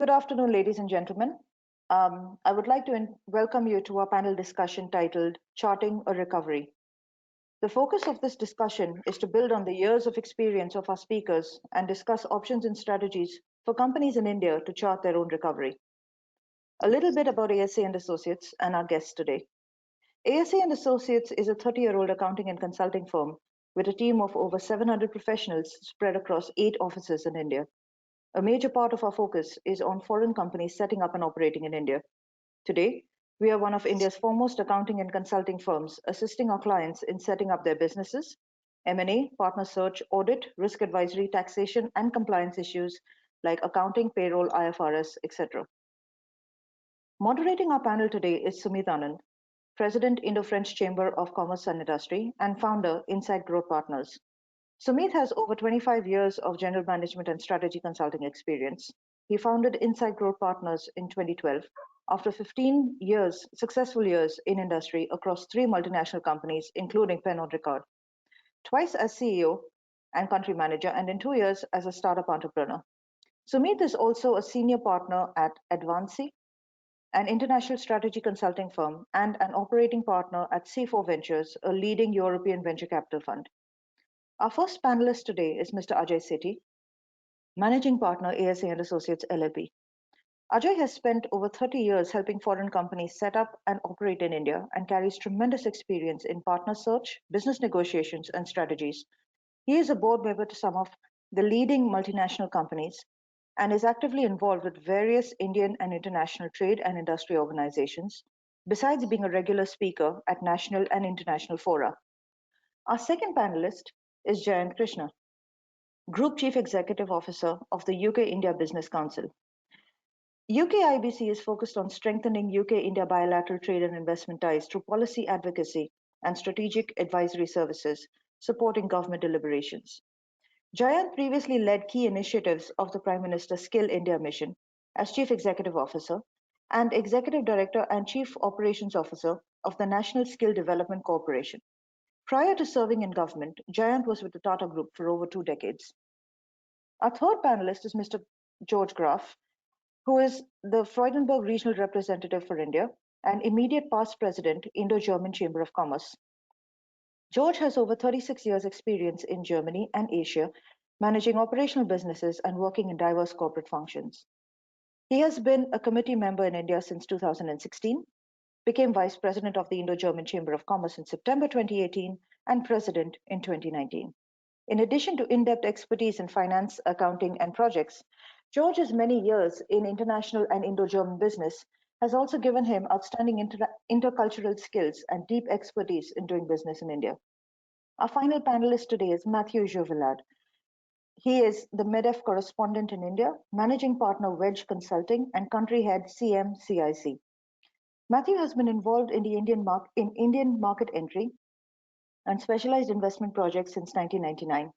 Good afternoon, ladies and gentlemen. I would like to welcome you to our panel discussion titled Charting a Recovery. The focus of this discussion is to build on the years of experience of our speakers and discuss options and strategies for companies in India to chart their own recovery. A little bit about ASA and Associates and our guests today. ASA and Associates is a 30-year-old accounting and consulting firm with a team of over 700 professionals spread across 8 offices in India. A major part of our focus is on foreign companies setting up and operating in India. Today, we are one of India's foremost accounting and consulting firms, assisting our clients in setting up their businesses, M&A, partner search, audit, risk advisory, taxation, and compliance issues like accounting, payroll, IFRS, etc. Moderating our panel today is Sumit Anand, President, Indo-French Chamber of Commerce and Industry, and founder, Insight Growth Partners. Sumit has over 25 years of general management and strategy consulting experience. He founded Insight Growth Partners in 2012 after 15 successful years in industry across 3 multinational companies, including Pen on Record, twice as CEO and country manager, and in 2 years as a startup entrepreneur. Sumit is also a senior partner at Advancy, an international strategy consulting firm, and an operating partner at C4 Ventures, a leading European venture capital fund. Our first panelist today is Mr. Ajay Sethi, Managing Partner, ASA and Associates LLP. Ajay has spent over 30 years helping foreign companies set up and operate in India and carries tremendous experience in partner search, business negotiations, and strategies. He is a board member to some of the leading multinational companies and is actively involved with various Indian and international trade and industry organizations, besides being a regular speaker at national and international fora. Our second panelist is Jayant Krishna, Group Chief Executive Officer of the UK-India Business Council. UK-IBC is focused on strengthening UK-India bilateral trade and investment ties through policy advocacy and strategic advisory services, supporting government deliberations. Jayant previously led key initiatives of the Prime Minister's Skill India mission as Chief Executive Officer and Executive Director and Chief Operations Officer of the National Skill Development Corporation. Prior to serving in government, Jayant was with the Tata Group for over 2 decades. Our third panelist is Mr. George Graf, who is the Freudenberg Regional Representative for India and immediate past President, Indo-German Chamber of Commerce. George has over 36 years' experience in Germany and Asia, managing operational businesses and working in diverse corporate functions. He has been a committee member in India since 2016, became Vice President of the Indo-German Chamber of Commerce in September 2018, and President in 2019. In addition to in-depth expertise in finance, accounting, and projects, George's many years in international and Indo-German business has also given him outstanding intercultural skills and deep expertise in doing business in India. Our final panelist today is Matthew Jovilard. He is the MEDEF correspondent in India, managing partner Wedge Consulting, and country head CMCIC. Matthew has been involved in the Indian market entry and specialized investment projects since 1999.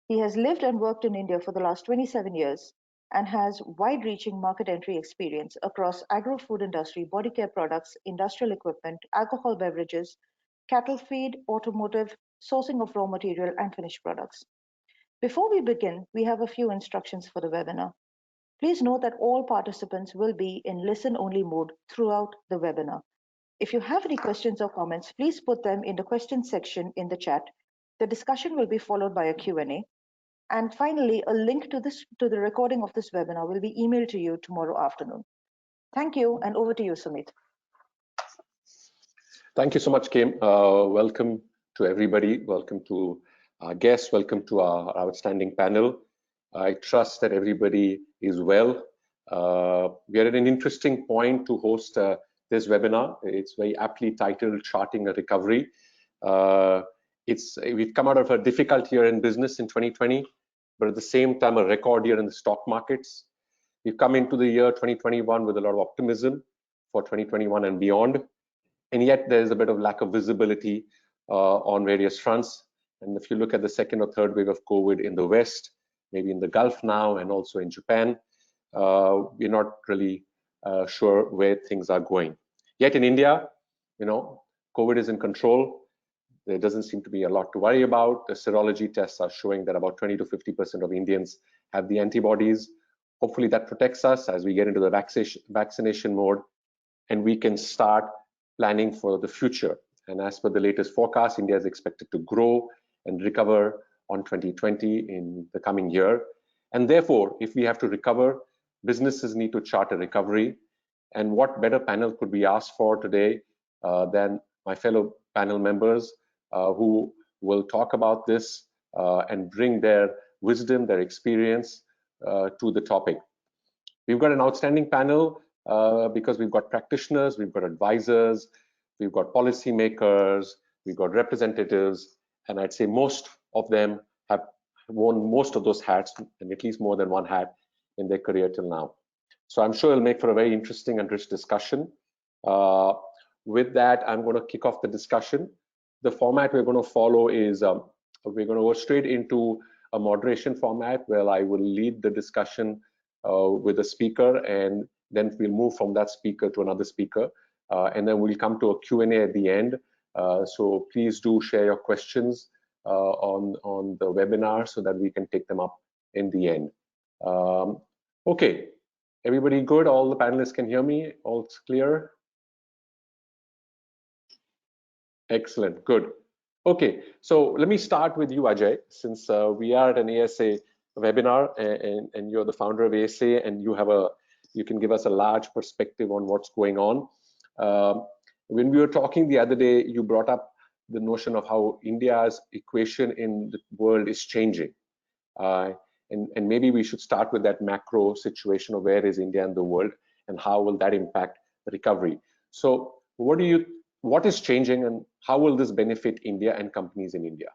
He has lived and worked in India for the last 27 years and has wide-reaching market entry experience across agro-food industry, body care products, industrial equipment, alcohol beverages, cattle feed, automotive, sourcing of raw material, and finished products. Before we begin, we have a few instructions for the webinar. Please note that all participants will be in listen-only mode throughout the webinar. If you have any questions or comments, please put them in the questions section in the chat. The discussion will be followed by a Q&A. And finally, a link to the recording of this webinar will be emailed to you tomorrow afternoon. Thank you, and over to you, Sumit. Thank you so much, Kim. Welcome to everybody. Welcome to our guests. Welcome to our outstanding panel. I trust that everybody is well. We are at an interesting point to host this webinar. It's very aptly titled Charting a Recovery. We've come out of a difficult year in business in 2020, but at the same time, a record year in the stock markets. We've come into the year 2021 with a lot of optimism for 2021 and beyond. And yet there's a bit of lack of visibility on various fronts. And if you look at the second or third wave of COVID in the West, maybe in the Gulf now, and also in Japan, we're not really sure where things are going. Yet in India, COVID is in control. There doesn't seem to be a lot to worry about. The serology tests are showing that about 20 to 50% of Indians have the antibodies. Hopefully that protects us as we get into the vaccination mode, and we can start planning for the future. And as per the latest forecast, India is expected to grow and recover on 2020 in the coming year. And therefore, if we have to recover, businesses need to chart a recovery. And what better panel could we ask for today than my fellow panel members who will talk about this and bring their wisdom, their experience to the topic. We've got an outstanding panel because we've got practitioners, we've got advisors, we've got policymakers, we've got representatives, and I'd say most of them have worn most of those hats, and at least more than one hat in their career till now. So I'm sure it'll make for a very interesting and rich discussion. With that, I'm going to kick off the discussion. The format we're going to follow is we're going to go straight into a moderation format where I will lead the discussion with a speaker, and then we'll move from that speaker to another speaker, and then we'll come to a Q&A at the end. So please do share your questions on the webinar so that we can take them up in the end. Okay, everybody good? All the panelists can hear me? All's clear? Excellent, good. Okay, so let me start with you, Ajay, since we are at an ASA webinar, and you're the founder of ASA, and you can give us a large perspective on what's going on. When we were talking the other day, you brought up the notion of how India's equation in the world is changing. And maybe we should start with that macro situation of where is India in the world and how will that impact the recovery. So what is changing and how will this benefit India and companies in India?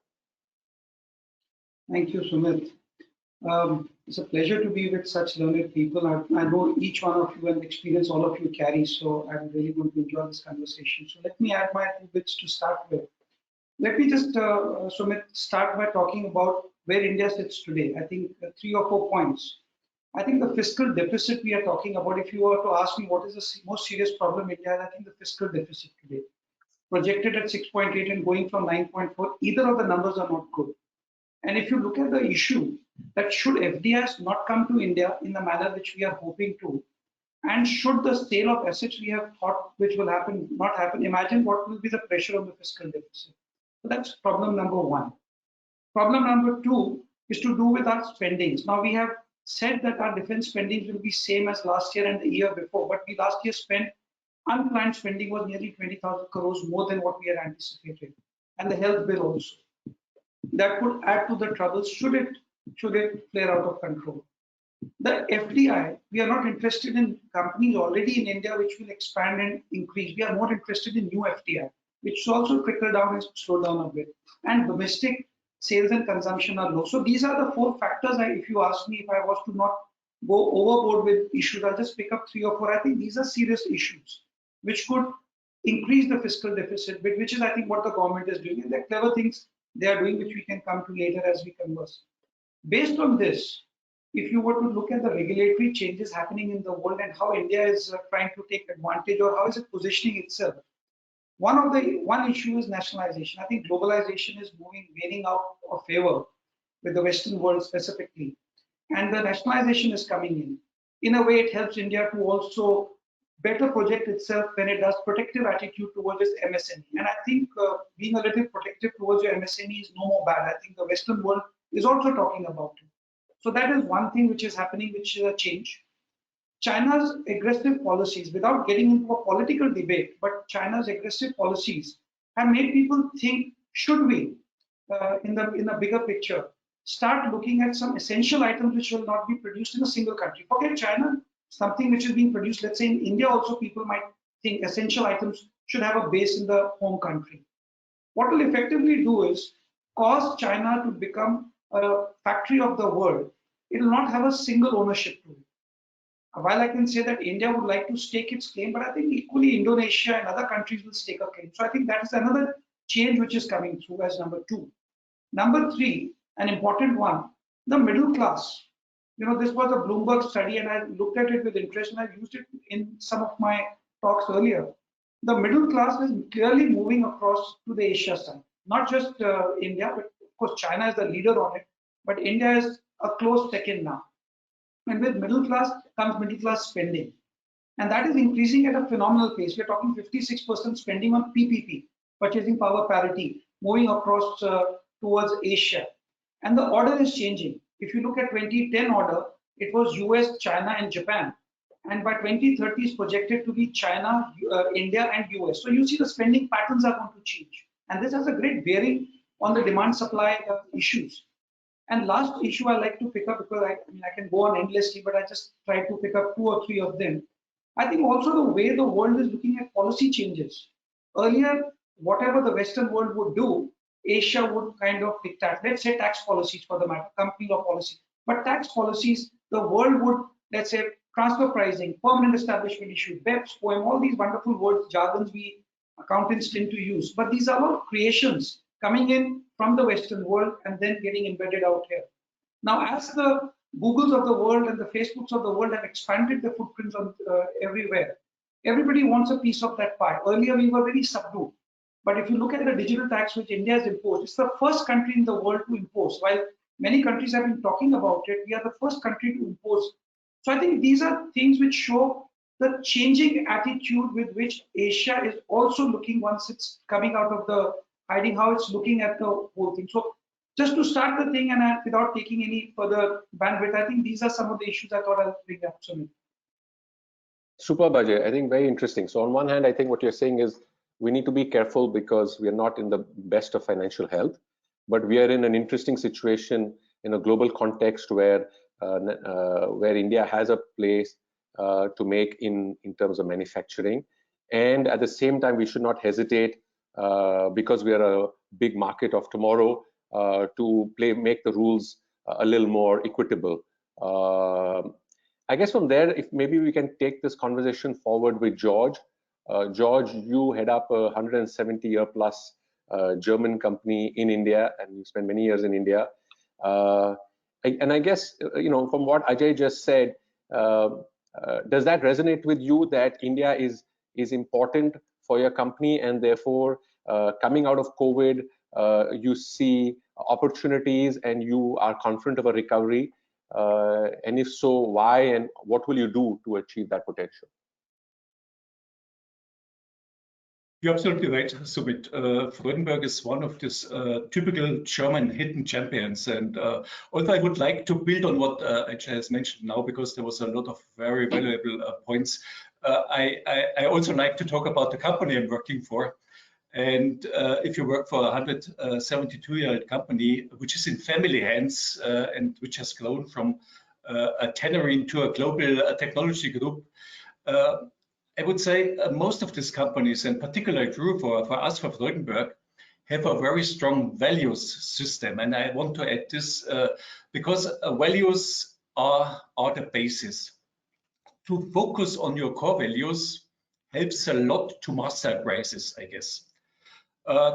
Thank you, Sumit. It's a pleasure to be with such learned people. I know each one of you and the experience all of you carry, so I'm really going to enjoy this conversation. So let me add my 2 bits to start with. Let me just, Sumit, start by talking about where India sits today. I think 3 or 4 points. I think the fiscal deficit we are talking about, if you were to ask me what is the most serious problem India has, I think the fiscal deficit today. Projected at 6.8 and going from 9.4, either of the numbers are not good. And if you look at the issue, that should FDIs not come to India in the manner which we are hoping to, and should the sale of assets we have thought which will happen not happen, imagine what will be the pressure on the fiscal deficit. So that's problem number 1. Problem number 2 is to do with our spendings. Now we have said that our defense spendings will be same as last year and the year before, but we last year spent unplanned spending was nearly 20,000 crores more than what we had anticipated, and the health bill also. That could add to the troubles should it flare out of control. The FDI, we are not interested in companies already in India which will expand and increase. We are more interested in new FDI, which will also trickle down and slow down a bit. And domestic sales and consumption are low. So these are the 4 factors. If you ask me if I was to not go overboard with issues, I'll just pick up 3 or 4. I think these are serious issues which could increase the fiscal deficit, which is, I think, what the government is doing. And there are clever things they are doing, which we can come to later as we converse. Based on this, if you were to look at the regulatory changes happening in the world and how India is trying to take advantage or how is it positioning itself, one issue is nationalization. I think globalization is waning out of favor with the Western world specifically, and the nationalization is coming in. In a way, it helps India to also better project itself when it does protective attitude towards its MSME. And I think being a little protective towards your MSME is no more bad. I think the Western world is also talking about it. So that is one thing which is happening, which is a change. China's aggressive policies, without getting into a political debate, but China's aggressive policies have made people think, should we, in the bigger picture, start looking at some essential items which will not be produced in a single country. Forget China, something which is being produced, let's say in India also, people might think essential items should have a base in the home country. What will effectively do is cause China to become a factory of the world. It will not have a single ownership to it. While I can say that India would like to stake its claim, but I think equally Indonesia and other countries will stake a claim. So I think that is another change which is coming through as number 2. Number 3, an important one, the middle class. You know, this was a Bloomberg study and I looked at it with interest and I used it in some of my talks earlier. The middle class is clearly moving across to the Asia side, not just India, but of course China is the leader on it, but India is a close second now. And with middle class comes middle class spending. And that is increasing at a phenomenal pace. We're talking 56% spending on PPP, purchasing power parity, moving across towards Asia. And the order is changing. If you look at 2010 order, it was US, China, and Japan. And by 2030 is projected to be China, India, and US. So you see the spending patterns are going to change. And this has a great bearing on the demand supply issues. And last issue I like to pick up, because I can go on endlessly, but I just try to pick up 2 or 3 of them. I think also the way the world is looking at policy changes. Earlier, whatever the Western world would do, Asia would kind of dictate. Let's say tax policies for the matter, company law policy. But tax policies, the world would, let's say, transfer pricing, permanent establishment issue, BEPS, POEM, all these wonderful words, jargons we accountants tend to use. But these are all creations coming in from the Western world and then getting embedded out here. Now, as the Googles of the world and the Facebooks of the world have expanded their footprints on everywhere, everybody wants a piece of that pie. Earlier, we were very subdued. But if you look at the digital tax which India has imposed, it's the first country in the world to impose. While many countries have been talking about it, we are the first country to impose. So I think these are things which show the changing attitude with which Asia is also looking once it's coming out of the hiding, how it's looking at the whole thing. So just to start the thing, and without taking any further bandwidth, I think these are some of the issues I thought I'll bring up. Super, Ajay. I think very interesting. So on one hand, I think what you're saying is we need to be careful because we are not in the best of financial health, but we are in an interesting situation in a global context where India has a place to make in terms of manufacturing. And at the same time, we should not hesitate because we are a big market of tomorrow to make the rules a little more equitable. I guess from there, if maybe we can take this conversation forward with George. George, you head up a 170-year plus German company in India, and you spent many years in India. And I guess, from what Ajay just said, does that resonate with you that India is important for your company, and therefore coming out of COVID, you see opportunities and you are confident of a recovery? And if so, why, and what will you do to achieve that potential? You're absolutely right, Sumit. Freudenberg is one of these typical German hidden champions. And although I would like to build on what Ajay has mentioned now, because there was a lot of very valuable points, I also like to talk about the company I'm working for. And if you work for a 172-year-old company, which is in family hands and which has grown from a tannery to a global technology group, I would say most of these companies, and particularly true for us, for Freudenberg, have a very strong values system. And I want to add this because values are the basis. To focus on your core values helps a lot to master a crisis, I guess.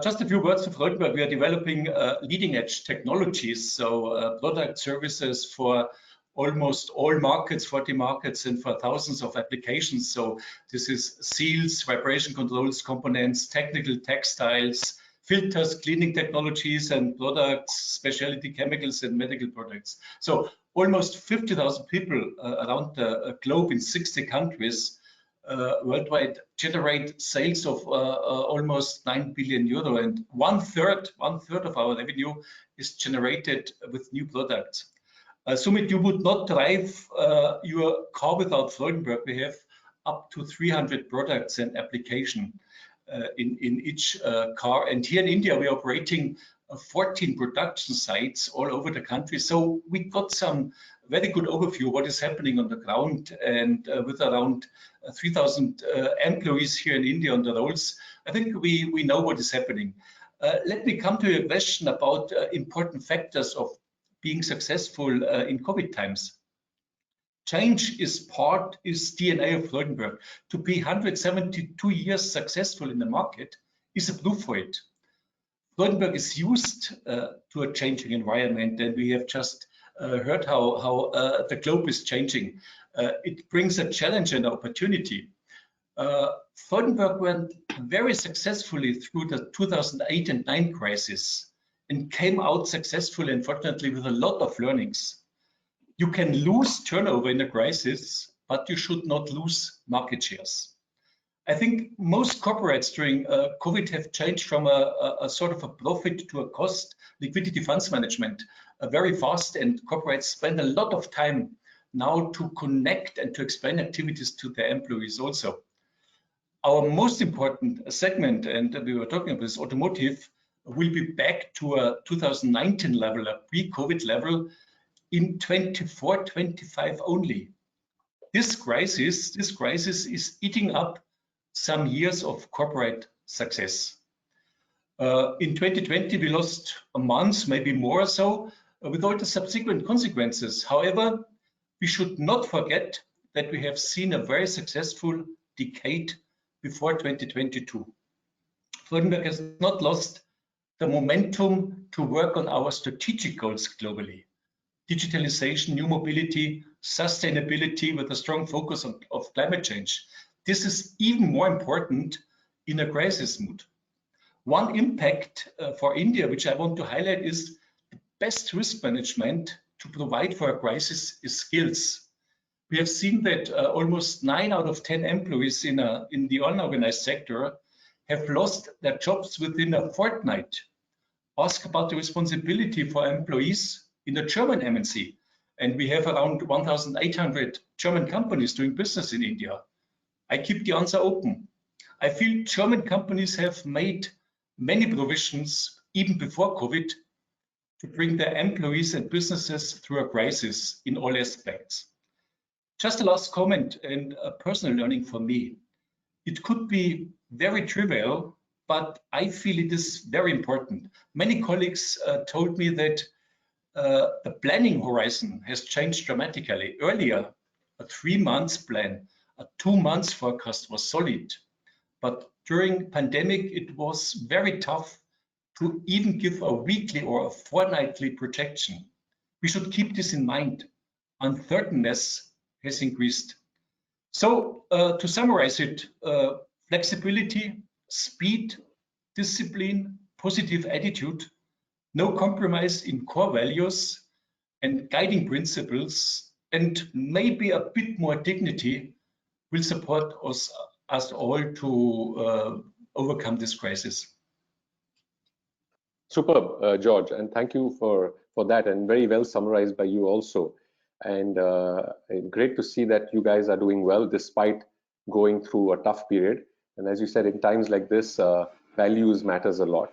Just a few words to Freudenberg. We are developing leading edge technologies, so product services for almost all markets, 40 markets, and for thousands of applications. So this is seals, vibration controls, components, technical textiles, filters, cleaning technologies, and products, specialty chemicals, and medical products. So almost 50,000 people around the globe in 60 countries worldwide generate sales of almost 9 billion euro, and one third of our revenue is generated with new products. Sumit, you would not drive your car without Freudenberg. We have up to 300 products and application in each car. And here in India, we're operating 14 production sites all over the country. So we got some very good overview of what is happening on the ground. And with around 3,000 employees here in India on the rolls, I think we know what is happening. Let me come to your question about important factors of being successful in COVID times. Change is DNA of Freudenberg. To be 172 years successful in the market is a proof for it. Freudenberg is used to a changing environment, and we have just heard how the globe is changing. It brings a challenge and opportunity. Freudenberg went very successfully through the 2008 and 9 crisis and came out successfully, unfortunately, with a lot of learnings. You can lose turnover in a crisis, but you should not lose market shares. I think most corporates during COVID have changed from a sort of a profit to a cost liquidity funds management very fast, and corporates spend a lot of time now to connect and to explain activities to their employees also. Our most important segment, and we were talking about this, automotive, will be back to a 2019 level, a pre-COVID level, in 24-25 only. This crisis is eating up some years of corporate success. In 2020, we lost a month, maybe more or so, with all the subsequent consequences. However, we should not forget that we have seen a very successful decade before 2022. Freudenberg has not lost the momentum to work on our strategic goals globally. Digitalization, new mobility, sustainability with a strong focus on climate change. This is even more important in a crisis mood. One impact for India, which I want to highlight, is the best risk management to provide for a crisis is skills. We have seen that almost 9 out of 10 employees in the unorganized sector have lost their jobs within a fortnight. Ask about the responsibility for employees in the German MNC. And we have around 1,800 German companies doing business in India. I keep the answer open. I feel German companies have made many provisions, even before COVID, to bring their employees and businesses through a crisis in all aspects. Just a last comment and a personal learning for me. It could be very trivial, but I feel it is very important. Many colleagues told me that the planning horizon has changed dramatically. Earlier, a 3 months plan, a 2 months forecast was solid. But during pandemic, it was very tough to even give a weekly or a fortnightly projection. We should keep this in mind. Uncertainness has increased. So to summarize it, flexibility, speed, discipline, positive attitude, no compromise in core values and guiding principles, and maybe a bit more dignity will support us all to overcome this crisis. Superb, George, and thank you for that, and very well summarized by you also. And great to see that you guys are doing well despite going through a tough period. And as you said, in times like this, values matters a lot.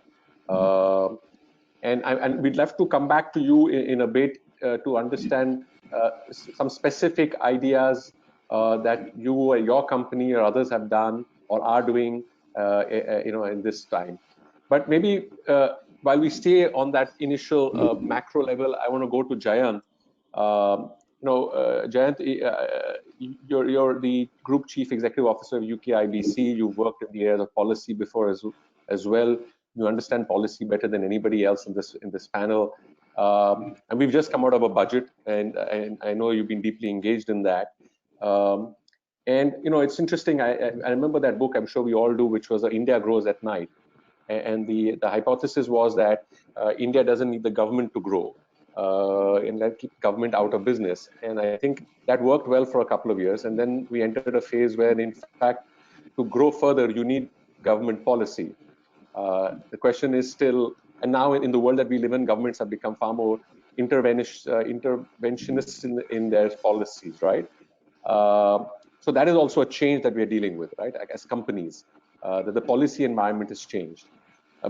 And we'd love to come back to you in a bit to understand some specific ideas that you or your company or others have done or are doing, in this time. But maybe while we stay on that initial macro level, I want to go to Jayant. Jayant, you're the Group Chief Executive Officer of UK IBC. You've worked in the areas of policy before as well. You understand policy better than anybody else in this panel. And we've just come out of a budget, and I know you've been deeply engaged in that. And it's interesting. I remember that book. I'm sure we all do, which was India Grows at Night. And the hypothesis was that India doesn't need the government to grow, and that keep government out of business. And I think that worked well for a couple of years. And then we entered a phase where, in fact, to grow further, you need government policy. The question is still, and now in the world that we live in, governments have become far more interventionists in their policies, right? So that is also a change that we are dealing with, right? As companies, that the policy environment has changed.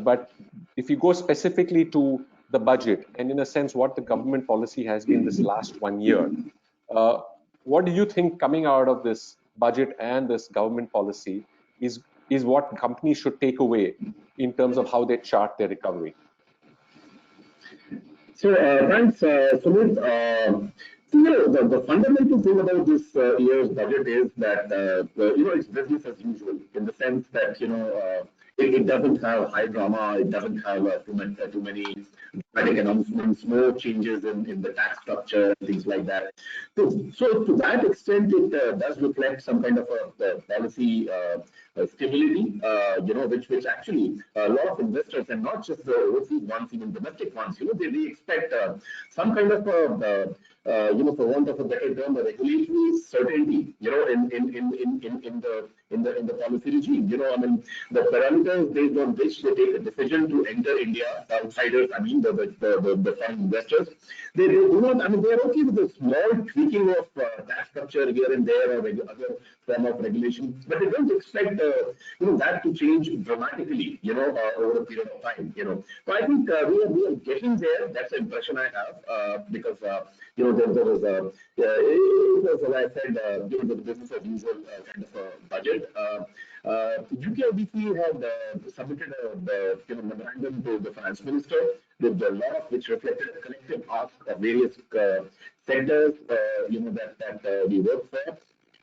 But if you go specifically to the budget, and in a sense, what the government policy has been this last 1 year, what do you think coming out of this budget and this government policy is what companies should take away in terms of how they chart their recovery? So thanks, Sumit. The fundamental thing about this year's budget is that it's business as usual, in the sense that it doesn't have high drama, it doesn't have too many dramatic announcements, no changes in the tax structure, things like that. So to that extent, it does reflect some kind of a policy stability, which actually a lot of investors, and not just the overseas ones, even domestic ones, they expect some kind of for want of a better term, a regulatory certainty, in the policy regime. I mean, the parameters based on which they take a decision to enter India, outsiders, I mean, the foreign investors, they do not, I mean, they are okay with a small tweaking of tax structure here and there or other form of regulation, but they don't expect, that to change dramatically, over a period of time, So I think we are getting there. That's the impression I have, because, there was it was, as I said, the business as usual kind of a budget. UKIBC had submitted a memorandum to the finance minister with a lot of which reflected a collective ask of various sectors, that we work for.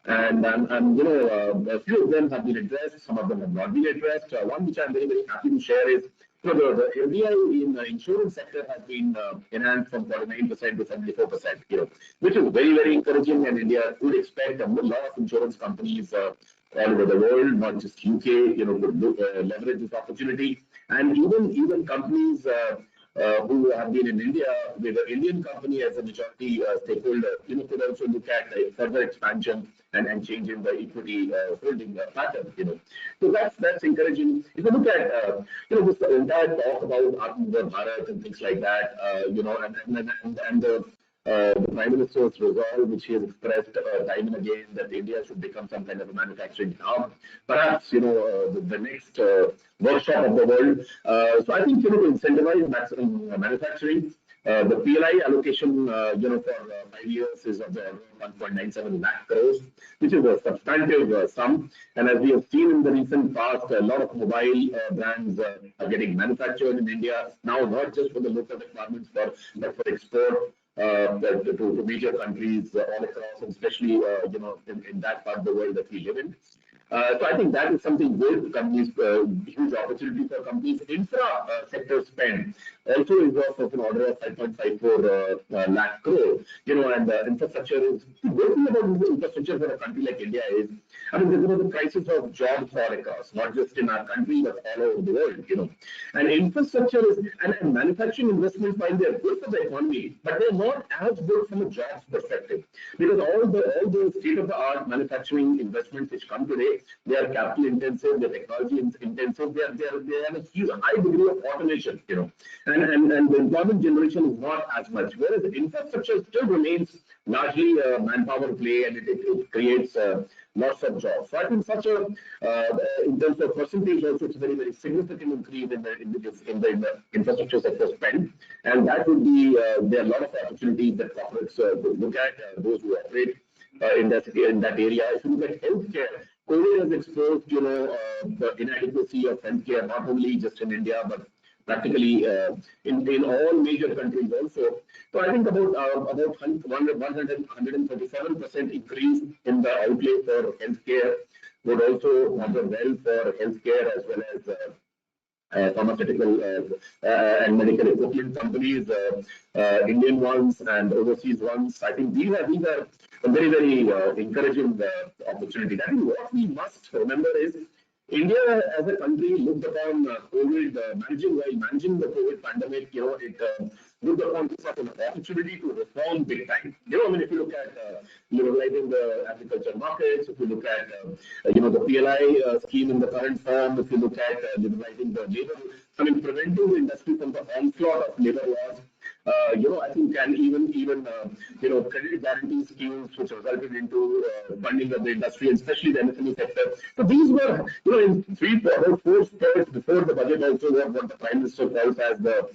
And a few of them have been addressed, some of them have not been addressed. One which I'm very, very happy to share is the FDI in the insurance sector has been enhanced from 49% to 74%, which is very, very encouraging. And India would expect a lot of insurance companies all over the world, not just UK, could leverage this opportunity. And even companies who have been in India with an Indian company as a majority stakeholder, could also look at a further expansion and change in the equity holding pattern, So that's encouraging. If you look at, this entire talk about Atmanirbhar Bharat and things like that, and the Prime Minister's resolve, which he has expressed time and again, that India should become some kind of a manufacturing hub, perhaps, the next workshop of the world. So I think, to incentivize manufacturing, the PLI allocation, for 5 years is of the order of 1.97 lakh crores, which is a substantive sum. And as we have seen in the recent past, a lot of mobile brands are getting manufactured in India now, not just for the local requirements, but for export to major countries all across, and especially in that part of the world that we live in. So I think that is something good. Companies, huge opportunity for companies. Infra sector spend also is of an order of 5.54 lakh crore. And infrastructure is the good thing about infrastructure for a country like India is, I mean, the crisis of jobs all across, not just in our country but all over the world. And infrastructure is and manufacturing investments, while they're good for the economy, but they're not as good from a jobs perspective, because all the state-of-the-art manufacturing investments which come today, they are capital intensive, they're technology intensive, they have a huge high degree of automation, and the employment generation is not as much, whereas the infrastructure still remains largely a manpower play, and it creates lots of jobs. So I think such a, in terms of percentage also, it's a very, very significant increase in the infrastructure sector spend, and that would be, there are a lot of opportunities that corporates could look at, those who operate in that area. If you look at healthcare, COVID has exposed, the inadequacy of healthcare, not only just in India, but practically in all major countries also. So I think about 137% increase in the outlay for healthcare would also bode well for healthcare as well as pharmaceutical and medical equipment companies, Indian ones and overseas ones. I think these are a very, very encouraging opportunity. I think what we must remember is India as a country looked upon COVID, managing the COVID pandemic, it looked upon this as an opportunity to reform big time. I mean, if you look at liberalizing the agriculture markets, if you look at, the PLI scheme in the current form, if you look at liberalizing the labor, I mean, preventing the industry from the onslaught of labor laws, I think, and even credit guarantee schemes which resulted into funding of the industry, and especially the MSME sector. So these were, in about 4 steps before the budget also, what the Prime Minister calls as the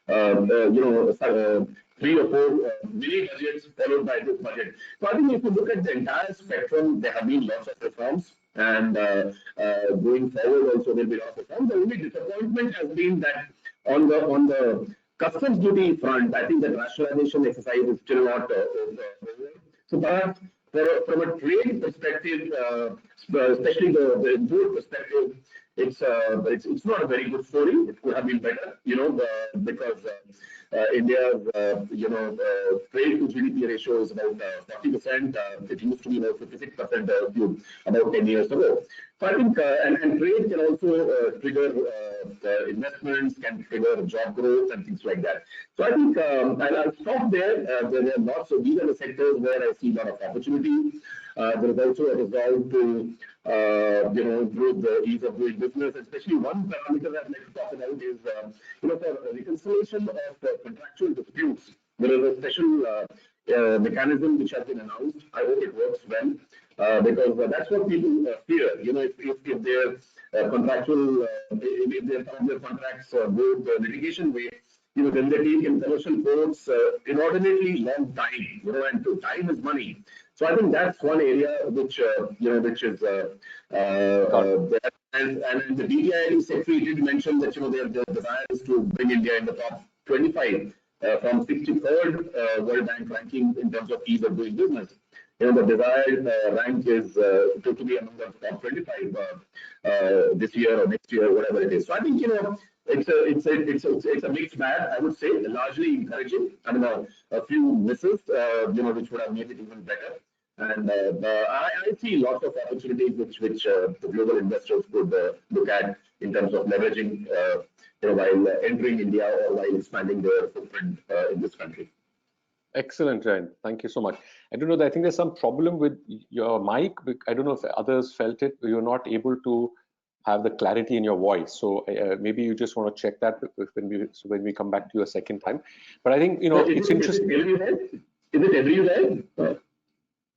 3 or 4 mini budgets followed by this budget. So I think if you look at the entire spectrum, there have been lots of reforms, and going forward also there will be lots of reforms. The only disappointment has been that on the customs duty front, I think the rationalization exercise is still not over. So perhaps from a trade perspective, especially the import perspective, it's not a very good story. It could have been better, because India's trade to GDP ratio is about 40%. It used to be about 56% about 10 years ago. So I think, and trade can also trigger investments, can trigger job growth and things like that. So I think I'll stop there. There are lots. So these are the sectors where I see a lot of opportunity. There is also a resolve to improve the ease of doing business. Especially one parameter I'd like to talk about is for reconciliation of contractual disputes. There is a special mechanism which has been announced. I hope it works well. Because that's what people fear. If their contractual, if their contracts go the litigation way, then they take in commercial courts inordinately long time. And time is money. So I think that's one area which which is there. And the DTIIT secretary did mention that their desire is to bring India in the top 25 from 63rd World Bank ranking in terms of ease of doing business. The desired rank is to be among the top 25 this year or next year, whatever it is. So I think it's a mixed bag. I would say largely encouraging. I mean, a few misses, which would have made it even better. And I see lots of opportunities which the global investors could look at in terms of leveraging, while entering India or while expanding their footprint in this country. Excellent, Jayant. Thank you so much. I don't know. I think there's some problem with your mic. I don't know if others felt it. You're not able to have the clarity in your voice. So maybe you just want to check that when we come back to you a second time. But I think it's interesting. Is it everywhere?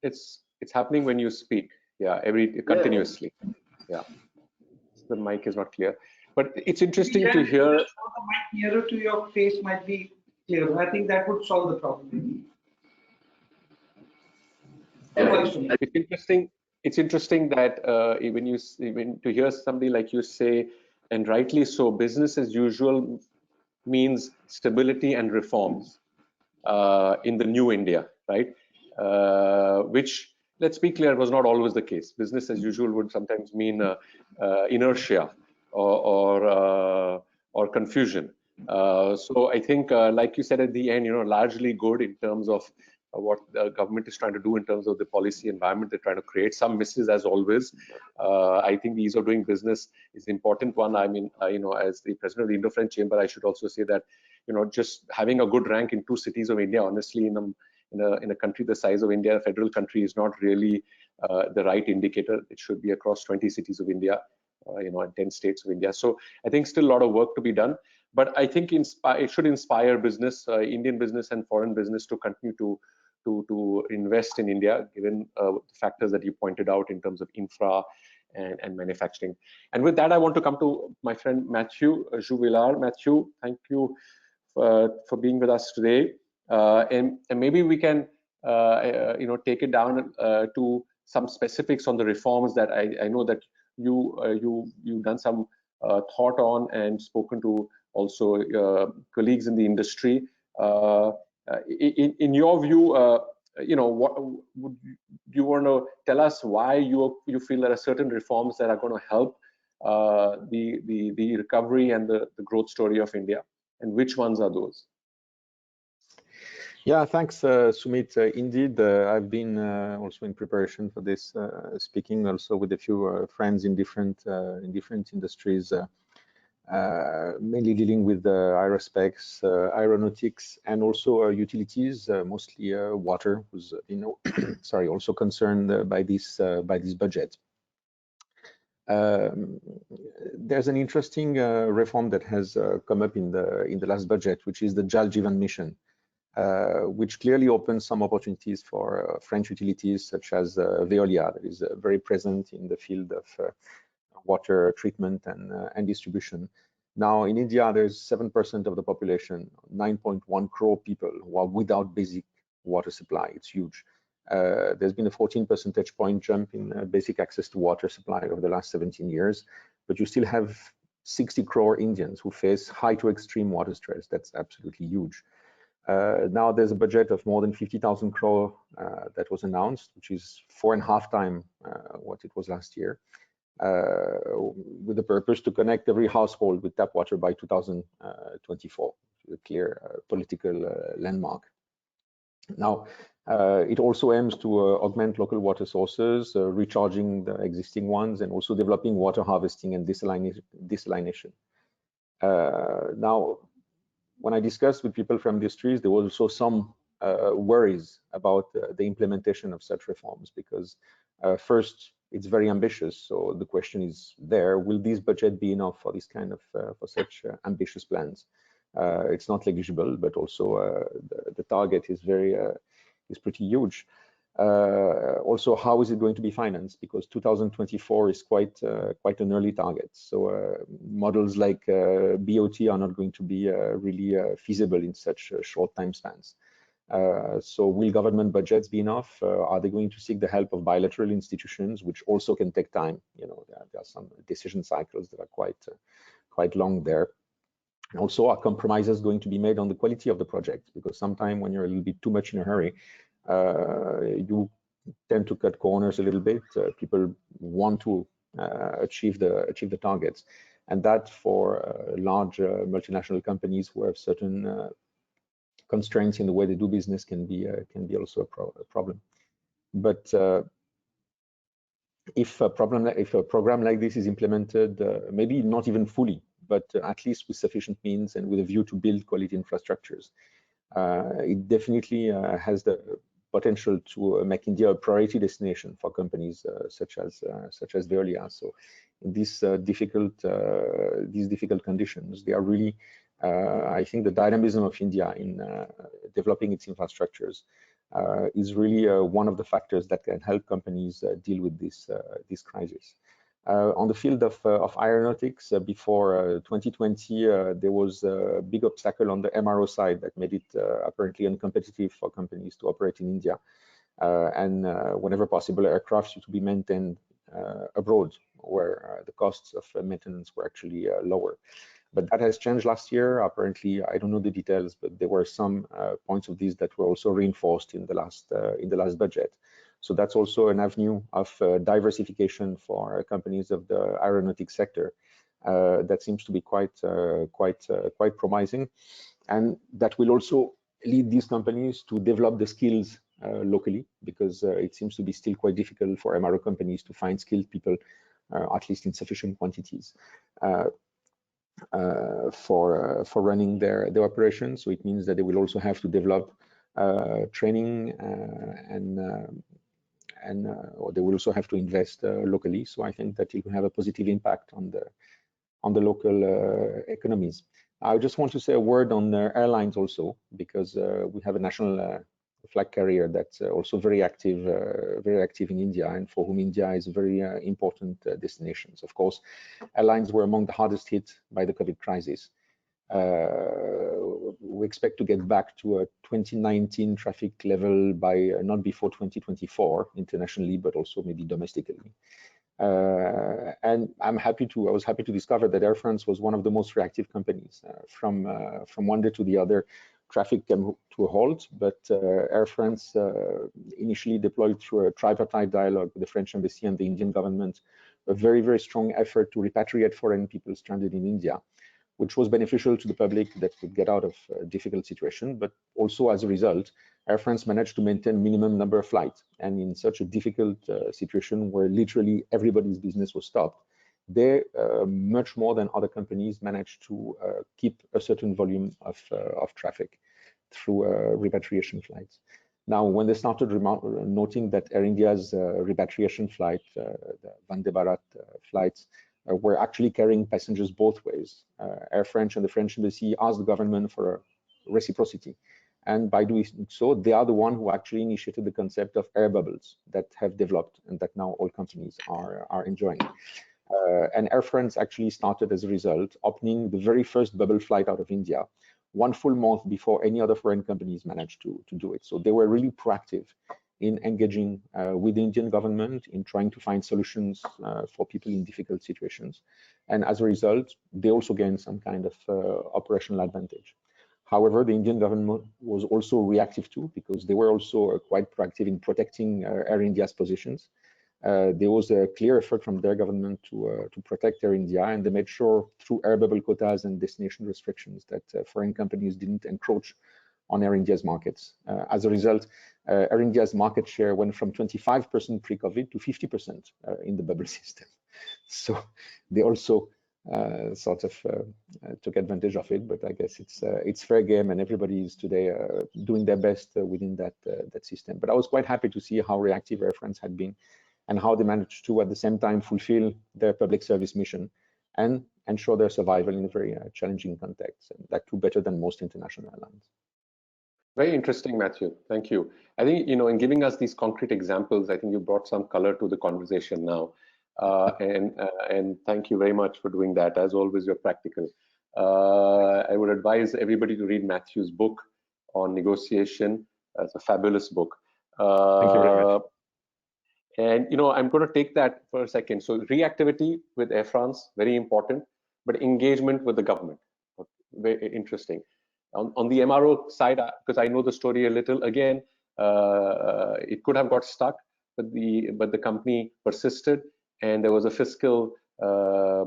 It's happening when you speak. Yeah, continuously. Yeah, the mic is not clear. But it's interesting to hear. The mic nearer to your face might be clear. I think that would solve the problem. It's interesting. It's interesting that when to hear somebody like you say, and rightly so, business as usual means stability and reforms in the new India, right? Which, let's be clear, was not always the case. Business as usual would sometimes mean inertia or confusion. So I think, like you said at the end, largely good in terms of what the government is trying to do in terms of the policy environment they're trying to create. Some misses as always. I think the ease of doing business is an important one. I mean, as the president of the Indo-French Chamber, I should also say that, just having a good rank in 2 cities of India, honestly, in a country the size of India, a federal country, is not really the right indicator. It should be across 20 cities of India, and 10 states of India. So I think still a lot of work to be done. But I think it should inspire business, Indian business and foreign business, to continue to invest in India, given the factors that you pointed out in terms of infra and manufacturing. And with that, I want to come to my friend Matthew Jouvillard. Matthew, thank you for being with us today. And maybe we can take it down to some specifics on the reforms that I know that you've done some thought on and spoken to also colleagues in the industry. In your view, what would you want to tell us why you feel there are certain reforms that are going to help the recovery and the growth story of India, and which ones are those? Yeah, thanks, Sumit. Indeed, I've been also in preparation for this, speaking also with a few friends in different industries. Mainly dealing with aerospace, aeronautics, and also utilities, mostly water, who's sorry, also concerned by this budget. There's an interesting reform that has come up in the last budget, which is the Jal Jeevan Mission, which clearly opens some opportunities for French utilities such as Veolia, that is very present in the field of water treatment and distribution. Now in India, there's 7% of the population, 9.1 crore people who are without basic water supply. It's huge. There's been a 14 percentage point jump in basic access to water supply over the last 17 years, but you still have 60 crore Indians who face high to extreme water stress. That's absolutely huge. Now there's a budget of more than 50,000 crore that was announced, which is 4.5 times what it was last year, with the purpose to connect every household with tap water by 2024. clear political landmark. Now, it also aims to augment local water sources, recharging the existing ones, and also developing water harvesting and desalination. Now, when I discussed with people from industries, there was also some worries about the implementation of such reforms, because first, it's very ambitious. So the question is there, will this budget be enough for this kind of, for such ambitious plans? It's not negligible, but also the target is is pretty huge. Also, how is it going to be financed? Because 2024 is quite an early target. So models like BOT are not going to be really feasible in such short time spans. So will government budgets be enough? Are they going to seek the help of bilateral institutions, which also can take time? You know, there are some decision cycles that are quite long there. And also, are compromises going to be made on the quality of the project? Because sometimes when you're a little bit too much in a hurry, you tend to cut corners a little bit. People want to achieve the targets, and that for large multinational companies who have certain constraints in the way they do business can be also a problem. But if a program like this is implemented, maybe not even fully, but at least with sufficient means and with a view to build quality infrastructures, it definitely has the potential to make India a priority destination for companies such as Veolia. So in these difficult conditions, they are really, I think, the dynamism of India in developing its infrastructures is really one of the factors that can help companies deal with this crisis. On the field of aeronautics, before 2020, there was a big obstacle on the MRO side that made it apparently uncompetitive for companies to operate in India. And whenever possible, aircraft should be maintained abroad, where the costs of maintenance were actually lower. But that has changed last year. Apparently, I don't know the details, but there were some points of these that were also reinforced in the last budget. So that's also an avenue of diversification for companies of the aeronautics sector that seems to be quite promising, and that will also lead these companies to develop the skills locally, because it seems to be still quite difficult for MRO companies to find skilled people, at least in sufficient quantities. For running their operations. So it means that they will also have to develop training or they will also have to invest locally. So I think that it will have a positive impact on the local economies. I just want to say a word on airlines also, because we have a national flag carrier that's also very active in India, and for whom India is a very important destination. Of course, airlines were among the hardest hit by the COVID crisis. We expect to get back to a 2019 traffic level by not before 2024 internationally, but also maybe domestically. And I was happy to discover that Air France was one of the most reactive companies. From one day to the other, traffic came to a halt, but Air France initially deployed through a tripartite dialogue with the French embassy and the Indian government a very, very strong effort to repatriate foreign people stranded in India, which was beneficial to the public that could get out of a difficult situation. But also as a result, Air France managed to maintain minimum number of flights. And in such a difficult situation where literally everybody's business was stopped, they, much more than other companies, managed to keep a certain volume of traffic through repatriation flights. Now, when they started noting that Air India's repatriation flight, the Vande Bharat flights, were actually carrying passengers both ways, Air France and the French embassy asked the government for reciprocity. And by doing so, they are the one who actually initiated the concept of air bubbles that have developed and that now all companies are enjoying. And Air France actually started as a result, opening the very first bubble flight out of India, one full month before any other foreign companies managed to do it. So they were really proactive in engaging with the Indian government, in trying to find solutions for people in difficult situations. And as a result, they also gained some kind of operational advantage. However, the Indian government was also reactive too, because they were also quite proactive in protecting Air India's positions. there was a clear effort from their government to protect Air India, and they made sure through air bubble quotas and destination restrictions that foreign companies didn't encroach on Air India's markets. As a result, Air India's market share went from 25% pre-COVID to 50% in the bubble system. So they also sort of took advantage of it, but I guess it's fair game, and everybody is today doing their best within that system. But I was quite happy to see how reactive Air France had been, and how they managed to at the same time fulfill their public service mission and ensure their survival in a very challenging context, and that too better than most international airlines. Very interesting, Matthew. Thank you. I think, in giving us these concrete examples, I think you brought some color to the conversation now. And thank you very much for doing that. As always, you're practical. I would advise everybody to read Matthew's book on negotiation. It's a fabulous book. Thank you very much. And I'm going to take that for a second. So reactivity with Air France, very important, but engagement with the government, very interesting. On the MRO side, because I know the story a little, again, it could have got stuck, but the company persisted, and there was a fiscal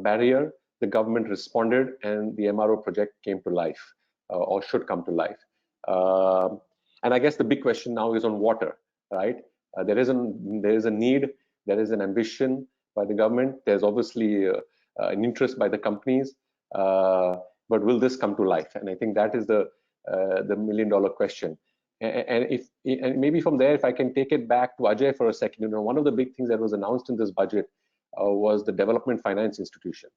barrier. The government responded, and the MRO project came to life, or should come to life. And I guess the big question now is on water, right? There is a need, there is an ambition by the government. There's obviously an interest by the companies, but will this come to life? And I think that is the million-dollar question. And maybe from there, if I can take it back to Ajay for a second, one of the big things that was announced in this budget was the Development Finance Institution.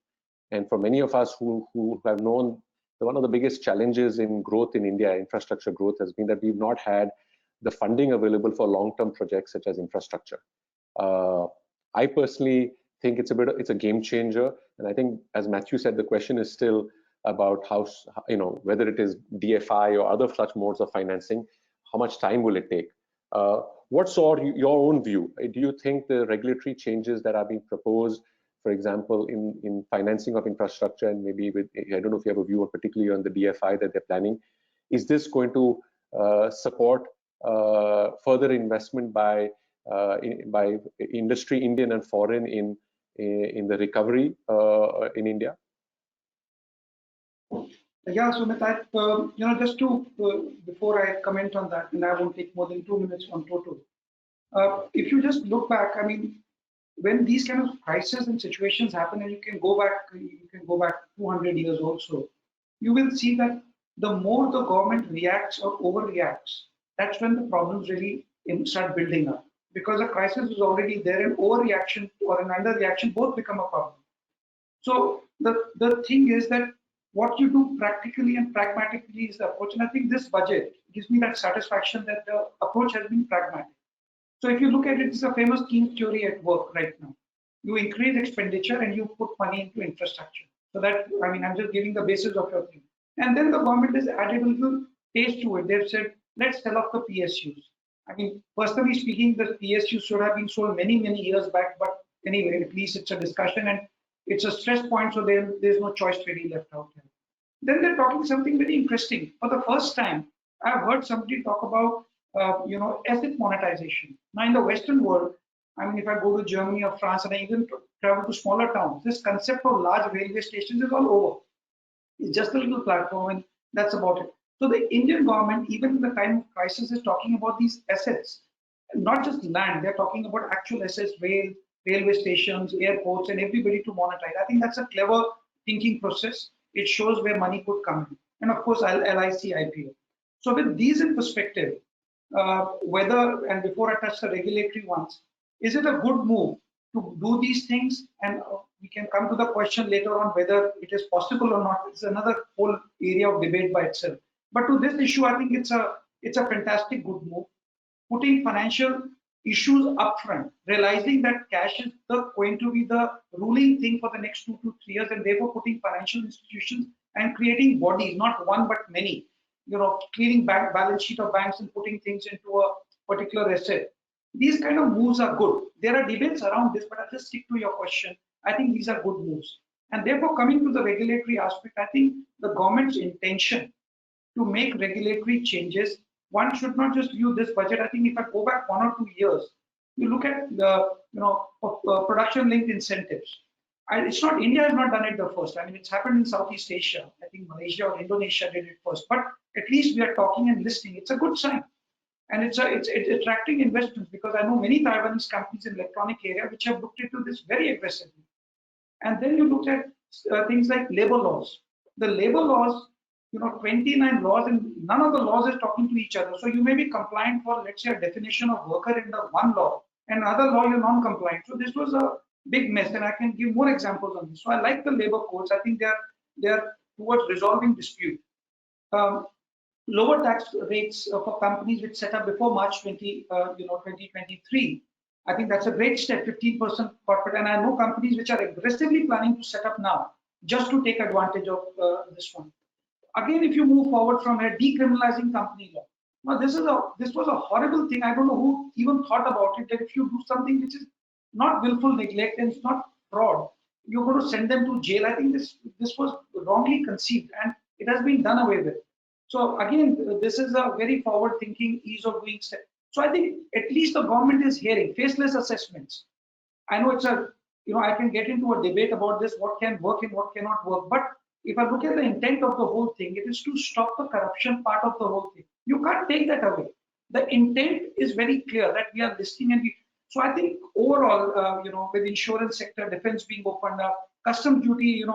And for many of us who have known, one of the biggest challenges in growth in India, infrastructure growth, has been that we've not had the funding available for long-term projects such as infrastructure. I personally think it's a game changer, and I think, as Matthew said, the question is still about how, whether it is DFI or other such modes of financing, how much time will it take? What's your own view? Do you think the regulatory changes that are being proposed, for example, in financing of infrastructure, and maybe with, I don't know if you have a view on particularly on the DFI that they're planning, is this going to support further investment by industry, Indian and foreign, in the recovery in India? Yeah, so Sumit, just to before I comment on that, and I won't take more than 2 minutes on total. If you just look back, I mean, when these kind of crises and situations happen, and you can go back 200 years also, you will see that the more the government reacts or overreacts, that's when the problems really start building up. Because the crisis is already there, and overreaction or an underreaction both become a problem. So the thing is that what you do practically and pragmatically is the approach. And I think this budget gives me that satisfaction that the approach has been pragmatic. So if you look at it, it's a famous Keynes theory at work right now. You increase expenditure and you put money into infrastructure. So that, I mean, I'm just giving the basis of your thing. And then the government has added a little taste to it. They've said, let's sell off the PSUs. I mean, personally speaking, the PSUs should have been sold many, many years back. But anyway, at least it's a discussion, and it's a stress point, so there's no choice really left out there. Then they're talking something very interesting. For the first time, I've heard somebody talk about asset monetization. Now, in the Western world, I mean, if I go to Germany or France, and I even travel to smaller towns, this concept of large railway stations is all over. It's just a little platform, and that's about it. So the Indian government, even in the time of crisis, is talking about these assets, not just land. They're talking about actual assets, railway stations, airports, and everybody to monetize. I think that's a clever thinking process. It shows where money could come in. And of course, LIC IPO. So with these in perspective, whether, and before I touch the regulatory ones, is it a good move to do these things? And we can come to the question later on whether it is possible or not. It's another whole area of debate by itself. But to this issue, I think it's a fantastic good move. Putting financial issues upfront, realizing that cash is going to be the ruling thing for the next 2 to 3 years, and therefore putting financial institutions and creating bodies, not one but many, clearing balance sheet of banks and putting things into a particular asset. These kind of moves are good. There are debates around this, but I'll just stick to your question. I think these are good moves. And therefore, coming to the regulatory aspect, I think the government's intention to make regulatory changes, one should not just view this budget. I think if I go back 1 or 2 years, You look at the production-linked incentives. And it's not, India has not done it the first. I mean, it's happened in Southeast Asia. I think Malaysia or Indonesia did it first. But at least we are talking and listening. It's a good sign. And it's attracting investments, because I know many Taiwanese companies in electronic area which have looked into this very aggressively. And then you look at things like labor laws. The labor laws, 29 laws, and none of the laws is talking to each other. So you may be compliant for, let's say, a definition of worker in the one law, and another law you're non-compliant. So this was a big mess, and I can give more examples on this. So I like the labor codes. I think they're towards resolving dispute. Lower tax rates for companies which set up before March 2023. I think that's a great step, 15% corporate. And I know companies which are aggressively planning to set up now just to take advantage of this one. Again, if you move forward from here, decriminalizing company law. Now, this was a horrible thing. I don't know who even thought about it, that if you do something which is not willful neglect and it's not fraud, you're going to send them to jail. I think this was wrongly conceived, and it has been done away with. So again, this is a very forward-thinking, ease of doing step. So I think at least the government is hearing faceless assessments. I know it's I can get into a debate about this, what can work and what cannot work. But if I look at the intent of the whole thing, it is to stop the corruption part of the whole thing. You can't take that away. The intent is very clear that we are listening, and so I think overall, with insurance sector, defense being opened up, customs duty,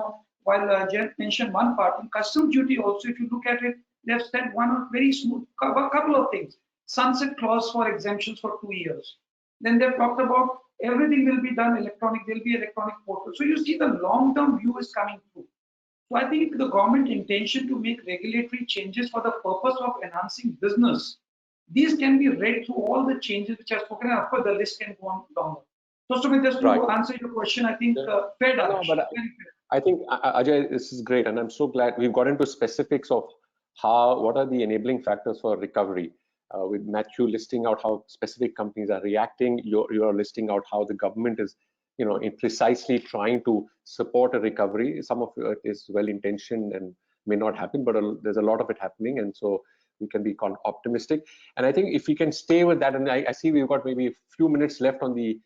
while Jen mentioned one part, in customs duty also, if you look at it, they have said one very smooth, a couple of things. Sunset clause for exemptions for 2 years. Then they've talked about everything will be done electronic, there'll be electronic portal. So you see the long-term view is coming through. So I think the government intention to make regulatory changes for the purpose of enhancing business, these can be read through all the changes which are spoken, and of course the list can go on longer. So Sumit, just to answer your question, I think fair direction. I think Ajay, this is great, and I'm so glad we've got into specifics of what are the enabling factors for recovery. With Matthew listing out how specific companies are reacting, you're listing out how the government is, in precisely trying to support a recovery. Some of it is well-intentioned and may not happen, but there's a lot of it happening, and so we can be optimistic. And I think if we can stay with that, and I see we've got maybe a few minutes left on the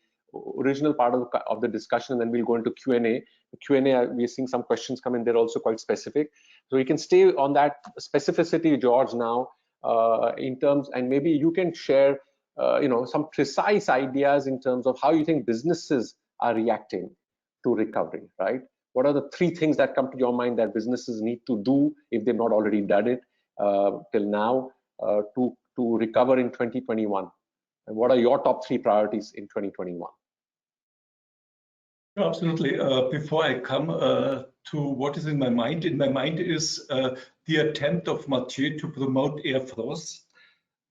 original part of the discussion, and then we'll go into Q&A. The Q&A, we're seeing some questions come in. They're also quite specific. So we can stay on that specificity, George, now in terms, and maybe you can share, some precise ideas in terms of how you think businesses are reacting to recovery, right? What are the 3 things that come to your mind that businesses need to do if they've not already done it till now to recover in 2021? And what are your top 3 priorities in 2021? Absolutely. Before I come to what is in my mind is the attempt of Mathieu to promote Air France.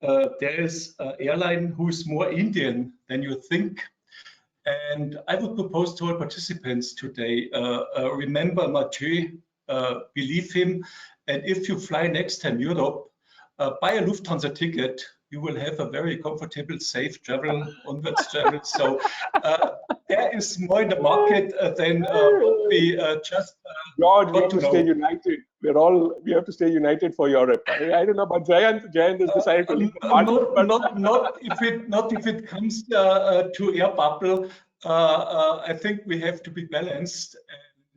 There is an airline who is more Indian than you think. And I would propose to all participants today, remember Mathieu, believe him, and if you fly next time Europe, buy a Lufthansa ticket. You will have a very comfortable, safe travel, onwards travel. So there is more in the market than we just. George, we have to stay united. We have to stay united for Europe. I don't know, but Jayant has decided to leave the party. Not if it comes to air bubble. I think we have to be balanced.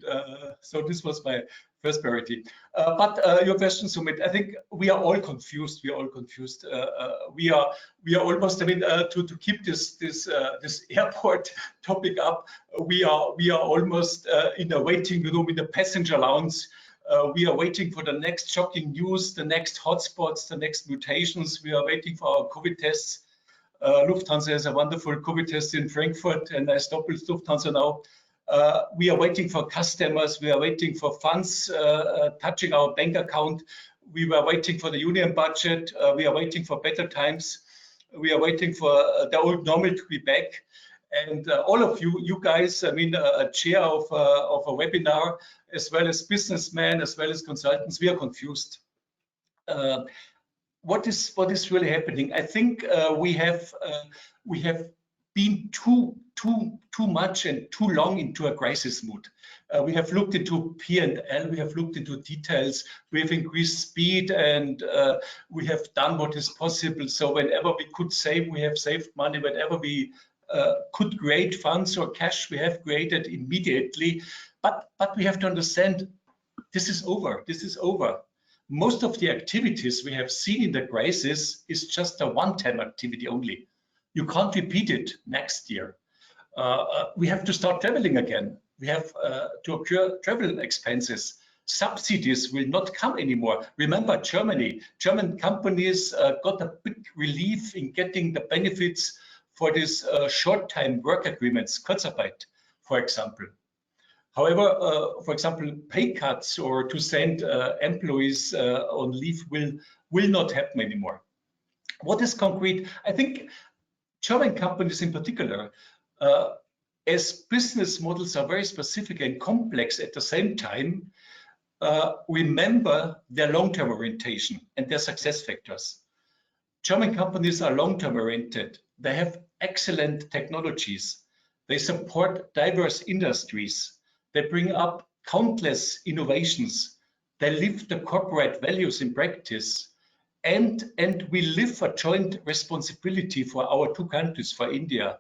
And so this was my first priority. But your question, Sumit, I think we are all confused. We are all confused. We are almost. I mean, to keep this airport topic up, we are almost in a waiting room in the passenger lounge. We are waiting for the next shocking news, the next hotspots, the next mutations. We are waiting for our COVID tests. Lufthansa has a wonderful COVID test in Frankfurt, and I stopped with Lufthansa now. We are waiting for customers. We are waiting for funds touching our bank account. We were waiting for the union budget. We are waiting for better times. We are waiting for the old normal to be back. And all of you guys, I mean, a chair of a webinar, as well as businessmen, as well as consultants, we are confused. What is really happening? I think we have been too much and too long into a crisis mood. We have looked into P&L, we have looked into details, we have increased speed, and we have done what is possible. So whenever we could save, we have saved money. Whenever we could create funds or cash we have created immediately. But we have to understand this is over. This is over. Most of the activities we have seen in the crisis is just a one-time activity only. You can't repeat it next year. We have to start traveling again. We have to occur travel expenses. Subsidies will not come anymore. Remember Germany. German companies got a big relief in getting the benefits for these short-time work agreements, Kurzarbeit, for example. However, for example, pay cuts or to send employees on leave will not happen anymore. What is concrete? I think German companies in particular, as business models are very specific and complex at the same time, remember their long-term orientation and their success factors. German companies are long-term oriented. They have excellent technologies. They support diverse industries. They bring up countless innovations. They live the corporate values in practice. And we live a joint responsibility for our two countries, for India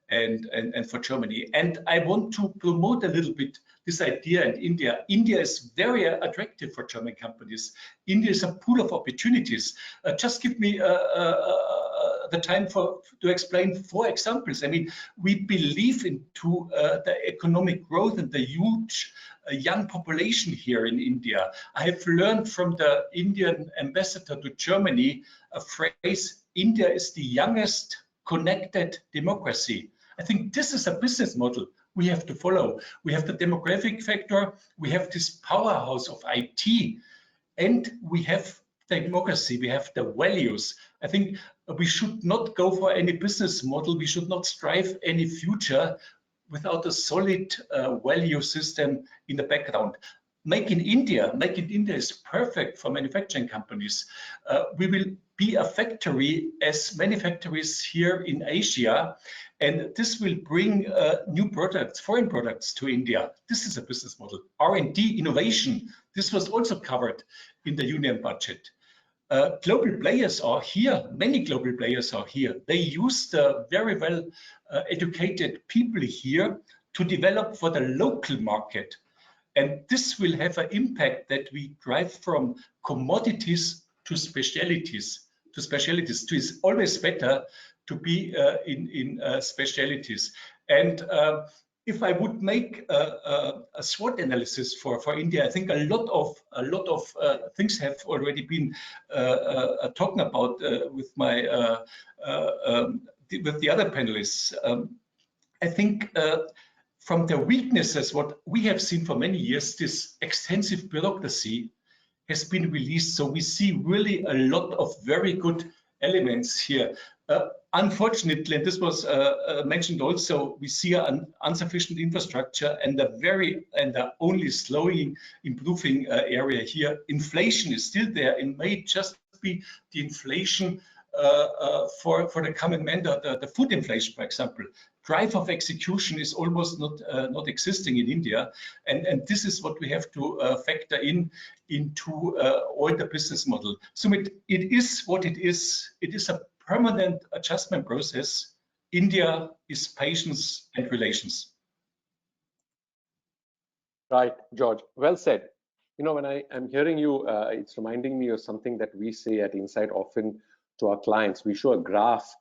and for Germany. And I want to promote a little bit this idea in India. India is very attractive for German companies. India is a pool of opportunities. Just give me the time to explain 4 examples. I mean, we believe into the economic growth and the huge young population here in India. I have learned from the Indian ambassador to Germany a phrase, India is the youngest connected democracy. I think this is a business model we have to follow. We have the demographic factor, we have this powerhouse of IT, and we have democracy, we have the values. I think we should not go for any business model, we should not strive any future without a solid value system in the background. Make in India is perfect for manufacturing companies. We will be a factory as many factories here in Asia, and this will bring new products, foreign products to India. This is a business model. R&D, innovation, this was also covered in the union budget. Global players are here, many global players are here. They use the very well educated people here to develop for the local market. And this will have an impact that we drive from commodities to specialities. It is always better to be in specialities. And if I would make a SWOT analysis for India, I think a lot of things have already been talking about with my with the other panelists. I think from the weaknesses, what we have seen for many years, this extensive bureaucracy has been released. So we see really a lot of very good elements here. Unfortunately, and this was mentioned also, we see an insufficient infrastructure and the only slowly improving area here. Inflation is still there. It may just be the inflation for the common man, the food inflation, for example. Drive of execution is almost not existing in India, and this is what we have to factor into all the business model. So it is what it is. It is a permanent adjustment process. India is patience and relations. Right, George. Well said. You know, when I'm hearing you, it's reminding me of something that we say at Insight often to our clients. We show a graph,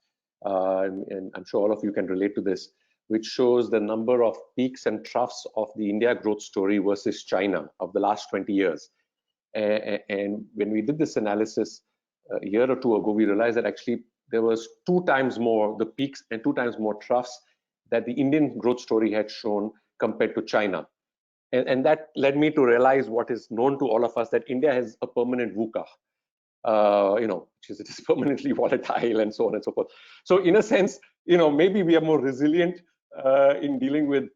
and I'm sure all of you can relate to this, which shows the number of peaks and troughs of the India growth story versus China of the last 20 years. And when we did this analysis a year or two ago, we realized that actually there was 2 times more the peaks and 2 times more troughs that the Indian growth story had shown compared to China. And that led me to realize what is known to all of us, that India has a permanent VUCA. You know, which is it is permanently volatile and so on and so forth. So in a sense, you know, maybe we are more resilient in dealing with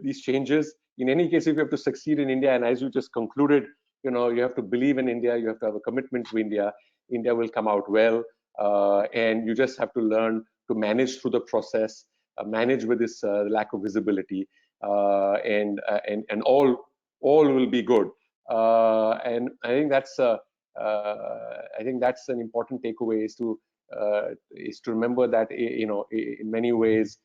these changes. In any case, if you have to succeed in India, and as you just concluded, you know, you have to believe in India, you have to have a commitment to India. India will come out well, and you just have to learn to manage through the process, manage with this lack of visibility, and all will be good. And I think that's an important takeaway, is to remember that, you know, in many ways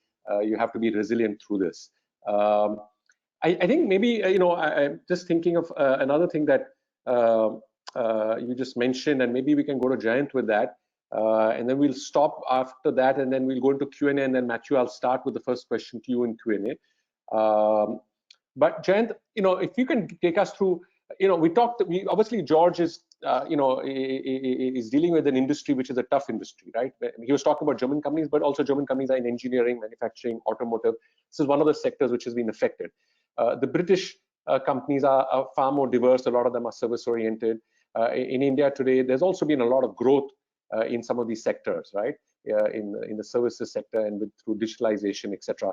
you have to be resilient through this. I think maybe, I'm just thinking of another thing that you just mentioned, and maybe we can go to Jayant with that. And then we'll stop after that, and then we'll go into Q&A, and then Matthew, I'll start with the first question to you in Q&A. But Jayant, if you can take us through, obviously George is, is dealing with an industry which is a tough industry, right? He was talking about German companies, but also German companies are in engineering, manufacturing, automotive. This is one of the sectors which has been affected. The British companies are far more diverse. A lot of them are service-oriented. In India today, there's also been a lot of growth in some of these sectors, right? In the services sector and through digitalization, etc.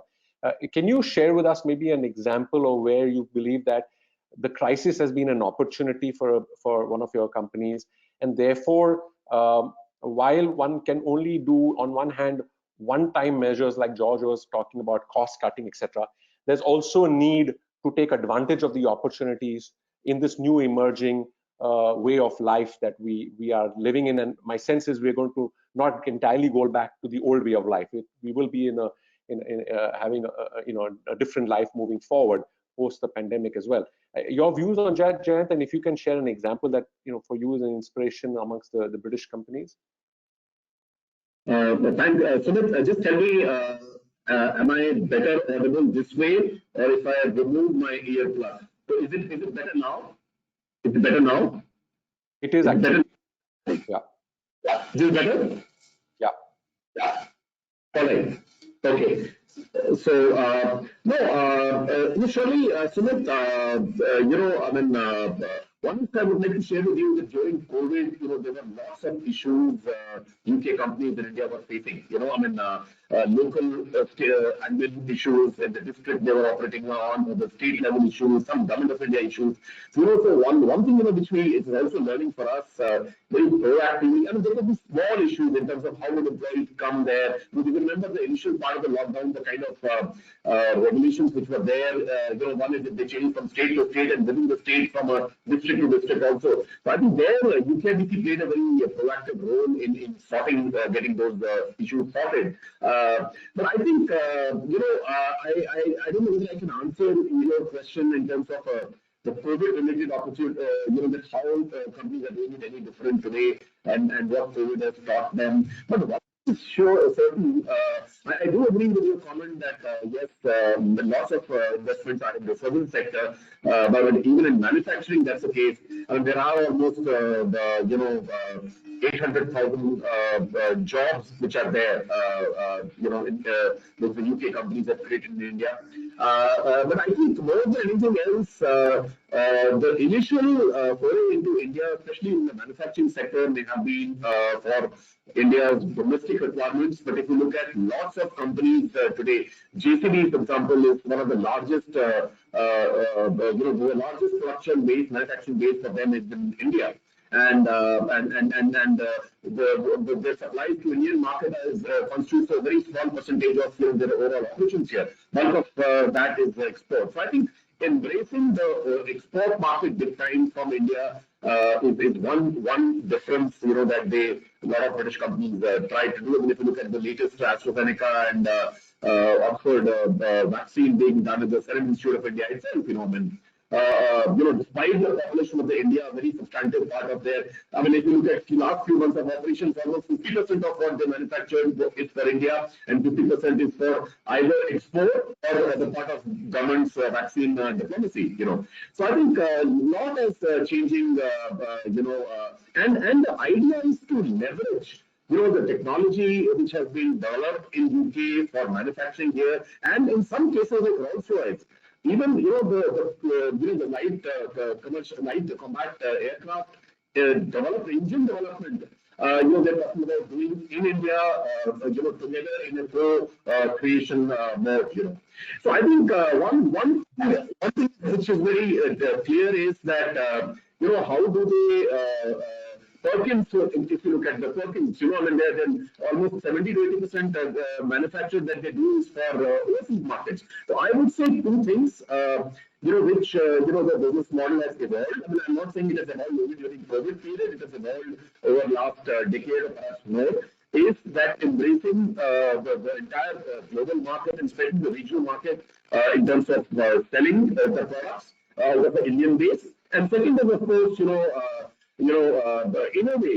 Can you share with us maybe an example of where you believe that the crisis has been an opportunity for one of your companies, and therefore, while one can only do on one hand one-time measures like George was talking about, cost cutting, etc., there's also a need to take advantage of the opportunities in this new emerging way of life that we are living in. And my sense is we're going to not entirely go back to the old way of life. We will be having a different life moving forward post the pandemic as well. Your views on Jayant, and if you can share an example that for you is an inspiration amongst the British companies. Thanks, Sumit. Just tell me, am I better audible this way, or if I remove my earplug? So is it better now? Is it better now? It is actually. Better? Yeah. Is it better? Yeah. Yeah. All right. Okay. So surely, Sumit, one thing I would like to share with you that during COVID, there were lots of issues UK companies in India were facing. Local admin issues at the district they were operating on, or the state level issues, some government of India issues. So, one thing which it's also learning for us very proactively. There will be small issues in terms of how would employees come there. Because if you remember the initial part of the lockdown, the kind of regulations which were there, one is that they changed from state to state and within the state from a district to district also. So I think there UKBC played a very proactive role in sorting, getting those issues sorted. But I think, I don't know whether I can answer your question in terms of the COVID-related opportunity, that how companies are doing it any different today and what COVID has taught them. But what is sure, certain, I do agree with your comment that yes, lots of investments are in the service sector, but even in manufacturing, that's the case. There are almost 800,000 jobs which are there, with the UK companies that created in India. But I think more than anything else, the initial foray into India, especially in the manufacturing sector, may have been for India's domestic requirements. But if you look at lots of companies today, JCB, for example, is one of the largest, the largest production base, manufacturing base for them is in India. And the supplies to Indian market constitutes a very small percentage of their overall operations here. Bulk of that is export. So I think embracing the export market big time from India is one difference, that a lot of British companies try to do. I mean, if you look at the latest AstraZeneca and Oxford vaccine being done at the Serum Institute of India itself, despite the population of India, a very substantive part of their, if you look at the last few months of operations, almost 50% of what they manufactured is for India, and 50% is for either export or as a part of government's vaccine diplomacy. So I think a lot is changing, and the idea is to leverage the technology which has been developed in UK for manufacturing here, and in some cases it Rolls-Royce. Even the light commercial light combat aircraft developed engine development. They're talking about doing in India, together in a co-creation mode. So I think one thing which is very clear is that how do they Perkins, if you look at the Perkins, then almost 70 to 80% manufactured that they do is for overseas markets. So I would say two things, which the business model has evolved. I'm not saying it has evolved only during COVID period; it has evolved over the last decade or perhaps more. is that embracing the entire global market and especially the regional market in terms of selling the products with the Indian base. And second is, of course, in a way,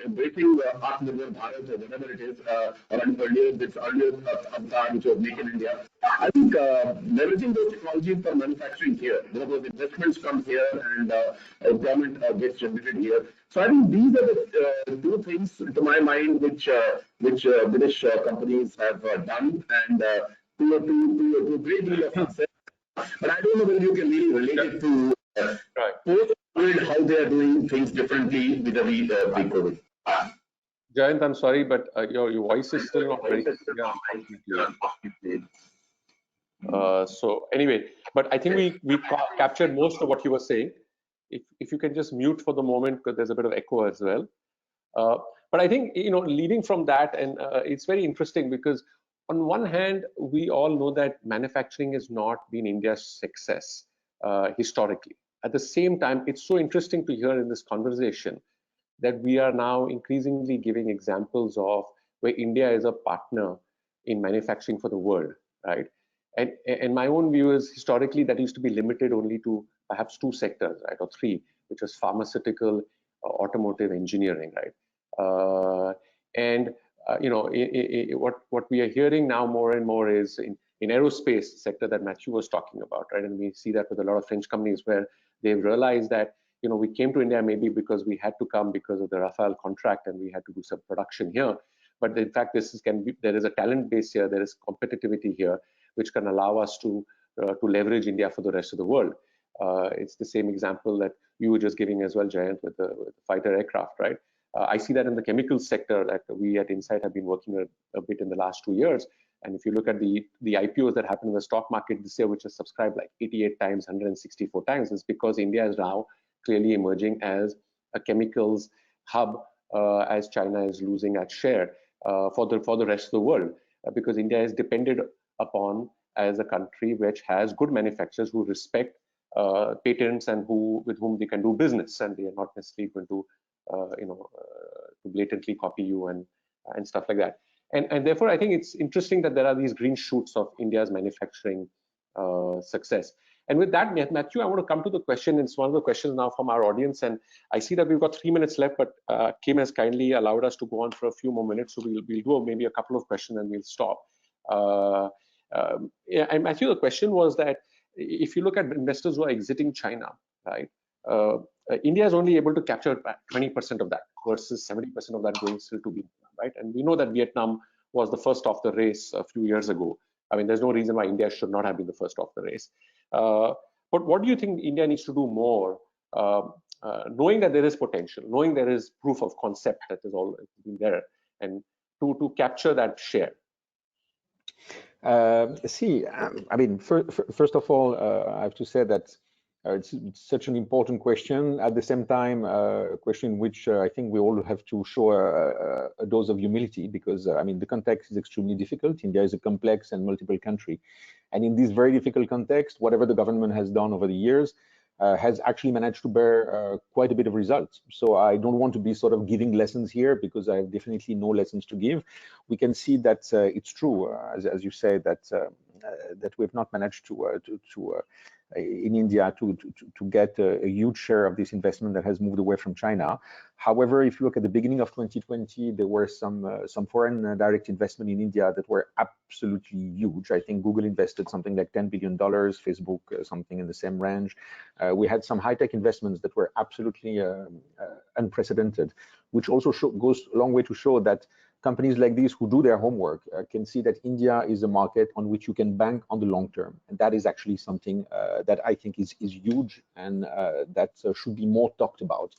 embracing Atmanirbhar Bharat or whatever it is, or earlier avatar, which was Make in India. I think leveraging those technologies for manufacturing here, those investments come here and employment gets generated here. So I think these are the two things, to my mind, which British companies have done, and to a great deal of success. But I don't know whether you can really relate it to post-COVID, how they are doing things differently with the pre-COVID. Jayant, I'm sorry, but your voice is still not very clear. So anyway, but I think we captured most of what you were saying. If you can just mute for the moment, because there's a bit of echo as well. But I think, leading from that, and it's very interesting because on one hand, we all know that manufacturing has not been India's success historically. At the same time, it's so interesting to hear in this conversation that we are now increasingly giving examples of where India is a partner in manufacturing for the world, right? And my own view is historically that used to be limited only to perhaps two sectors, right, or three, which was pharmaceutical, automotive, engineering, right? What we are hearing now more and more is in aerospace sector that Matthew was talking about, right? And we see that with a lot of French companies where they've realized that we came to India maybe because we had to come because of the Rafale contract and we had to do some production here. But in fact, there is a talent base here, there is competitivity here, which can allow us to leverage India for the rest of the world. It's the same example that you were just giving as well, Jayant, with the fighter aircraft, right? I see that in the chemical sector that we at Insight have been working a bit in the last 2 years. And if you look at the IPOs that happened in the stock market this year, which is subscribed like 88 times, 164 times, is because India is now clearly emerging as a chemicals hub, as China is losing at share for the rest of the world, because India is depended upon as a country which has good manufacturers who respect patents and with whom they can do business, and they are not necessarily going to to blatantly copy you and stuff like that. And therefore, I think it's interesting that there are these green shoots of India's manufacturing success. And with that, Matthew, I want to come to the question. It's one of the questions now from our audience, and I see that we've got 3 minutes left, but Kim has kindly allowed us to go on for a few more minutes, so we'll do maybe a couple of questions and we'll stop. And Matthew, the question was that if you look at investors who are exiting China, right, India is only able to capture 20% of that versus 70% of that going still to Vietnam, right? And we know that Vietnam was the first off the race a few years ago. I mean, there's no reason why India should not have been the first off the race. But what do you think India needs to do more, knowing that there is potential, knowing there is proof of concept that has always been there, and to capture that share? I mean, first of all, I have to say that it's such an important question. At the same time, a question in which I think we all have to show a dose of humility, because I mean, the context is extremely difficult. India is a complex and multiple country. And in this very difficult context, whatever the government has done over the years has actually managed to bear quite a bit of results. So I don't want to be sort of giving lessons here, because I have definitely no lessons to give. We can see that it's true, as you say, that we've not managed to in India to get a huge share of this investment that has moved away from China. However, if you look at the beginning of 2020, there were some foreign direct investment in India that were absolutely huge. I think Google invested something like $10 billion, Facebook something in the same range. We had some high-tech investments that were absolutely unprecedented, which also goes a long way to show that companies like these who do their homework can see that India is a market on which you can bank on the long term. And that is actually something that I think is huge, and that should be more talked about,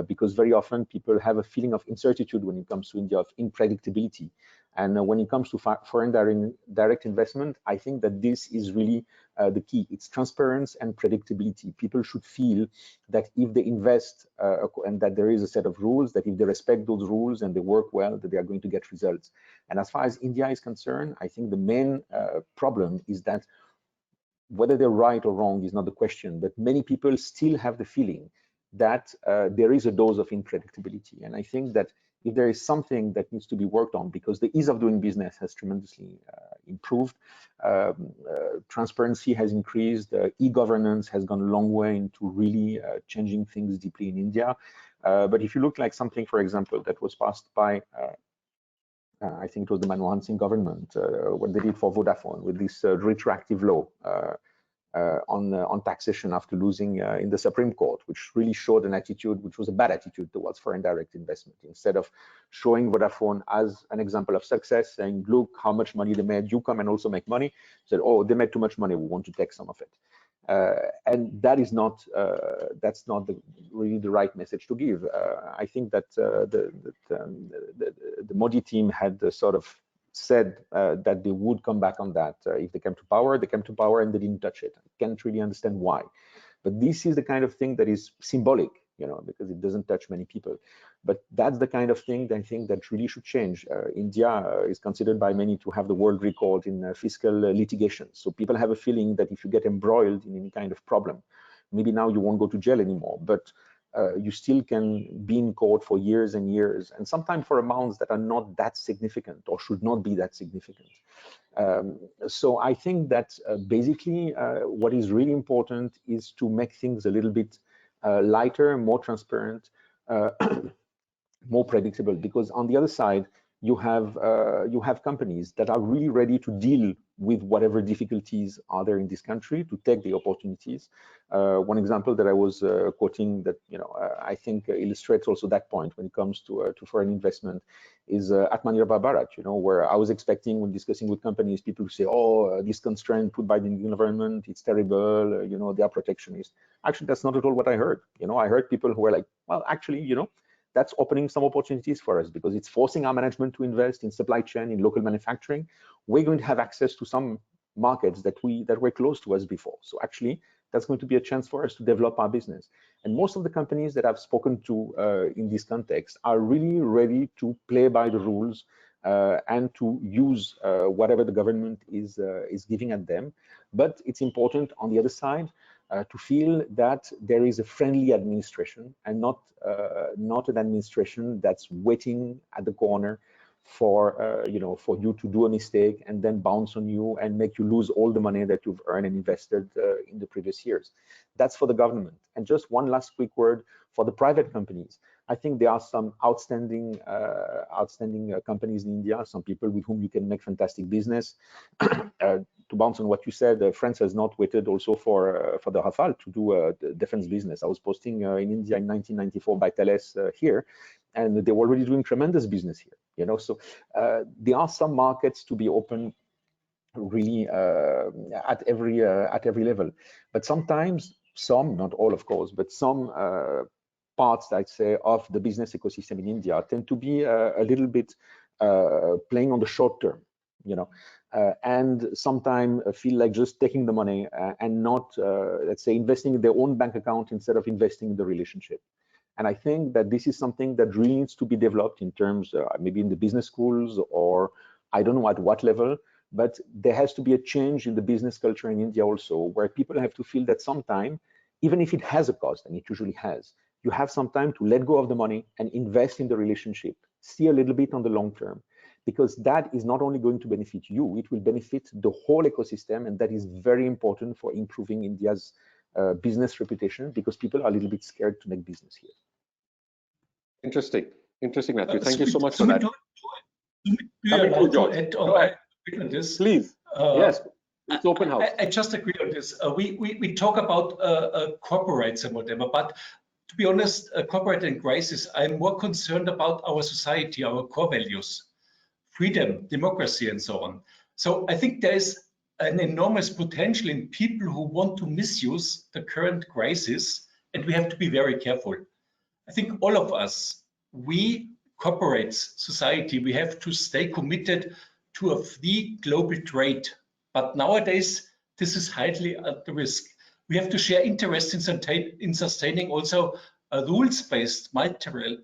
because very often people have a feeling of uncertainty when it comes to India, of unpredictability. And when it comes to foreign direct investment, I think that this is really the key. It's transparency and predictability. People should feel that if they invest and that there is a set of rules, that if they respect those rules and they work well, that they are going to get results. And as far as India is concerned, I think the main problem is that whether they're right or wrong is not the question, but many people still have the feeling that there is a dose of unpredictability. And I think that if there is something that needs to be worked on, because the ease of doing business has tremendously improved, transparency has increased, e-governance has gone a long way into really changing things deeply in India. But if you look like something, for example, that was passed by I think it was the Manmohan Singh government, what they did for Vodafone with this retroactive law on taxation after losing in the Supreme Court, which really showed an attitude, which was a bad attitude towards foreign direct investment. Instead of showing Vodafone as an example of success, saying, look how much money they made, you come and also make money, said, oh, they made too much money, we want to take some of it. And that is not, that's not really the right message to give. I think that the Modi team had sort of said that they would come back on that. If they came to power and they didn't touch it. I can't really understand why. But this is the kind of thing that is symbolic, you know, because it doesn't touch many people. But that's the kind of thing that I think that really should change. India is considered by many to have the world record in fiscal litigation. So people have a feeling that if you get embroiled in any kind of problem, maybe now you won't go to jail anymore, but you still can be in court for years and years, and sometimes for amounts that are not that significant or should not be that significant. So I think that basically what is really important is to make things a little bit lighter, more transparent, more predictable, because on the other side, you have companies that are really ready to deal with whatever difficulties are there in this country, to take the opportunities. One example that I was quoting that I think illustrates also that point when it comes to foreign investment is Atmanirbhar Bharat, where I was expecting when discussing with companies, people who say, oh, this constraint put by the Indian government, it's terrible, they are protectionist. Actually, that's not at all what I heard. I heard people who were like, well, actually, that's opening some opportunities for us because it's forcing our management to invest in supply chain, in local manufacturing. We're going to have access to some markets that were close to us before. So actually, that's going to be a chance for us to develop our business. And most of the companies that I've spoken to in this context are really ready to play by the rules and to use whatever the government is giving at them. But it's important on the other side to feel that there is a friendly administration and not an administration that's waiting at the corner for you to do a mistake and then bounce on you and make you lose all the money that you've earned and invested in the previous years. That's for the government. And just one last quick word for the private companies. I think there are some outstanding companies in India, some people with whom you can make fantastic business. To bounce on what you said, France has not waited also for the Rafale to do the defense business. I was posting in India in 1994 by Thales here, and they were already doing tremendous business here. So there are some markets to be open really at every level, but sometimes some, not all of course, but some parts, I'd say, of the business ecosystem in India tend to be a little bit playing on the short term, and sometimes feel like just taking the money and not, let's say, investing in their own bank account instead of investing in the relationship. And I think that this is something that really needs to be developed in terms, maybe in the business schools, or I don't know at what level, but there has to be a change in the business culture in India also, where people have to feel that sometime, even if it has a cost, and it usually has, you have some time to let go of the money and invest in the relationship, see a little bit on the long term, because that is not only going to benefit you, it will benefit the whole ecosystem, and that is very important for improving India's business reputation, because people are a little bit scared to make business here. Interesting, Matthew. Thank you so much for that. Please. Yes, it's open house. I just agree on this. We talk about corporates and whatever, but to be honest, corporate and crisis, I'm more concerned about our society, our core values, freedom, democracy, and so on. So I think there is an enormous potential in people who want to misuse the current crisis, and we have to be very careful. I think all of us, we corporates, society, we have to stay committed to a free global trade. But nowadays, this is highly at the risk. We have to share interest in sustaining also a rules-based multilateral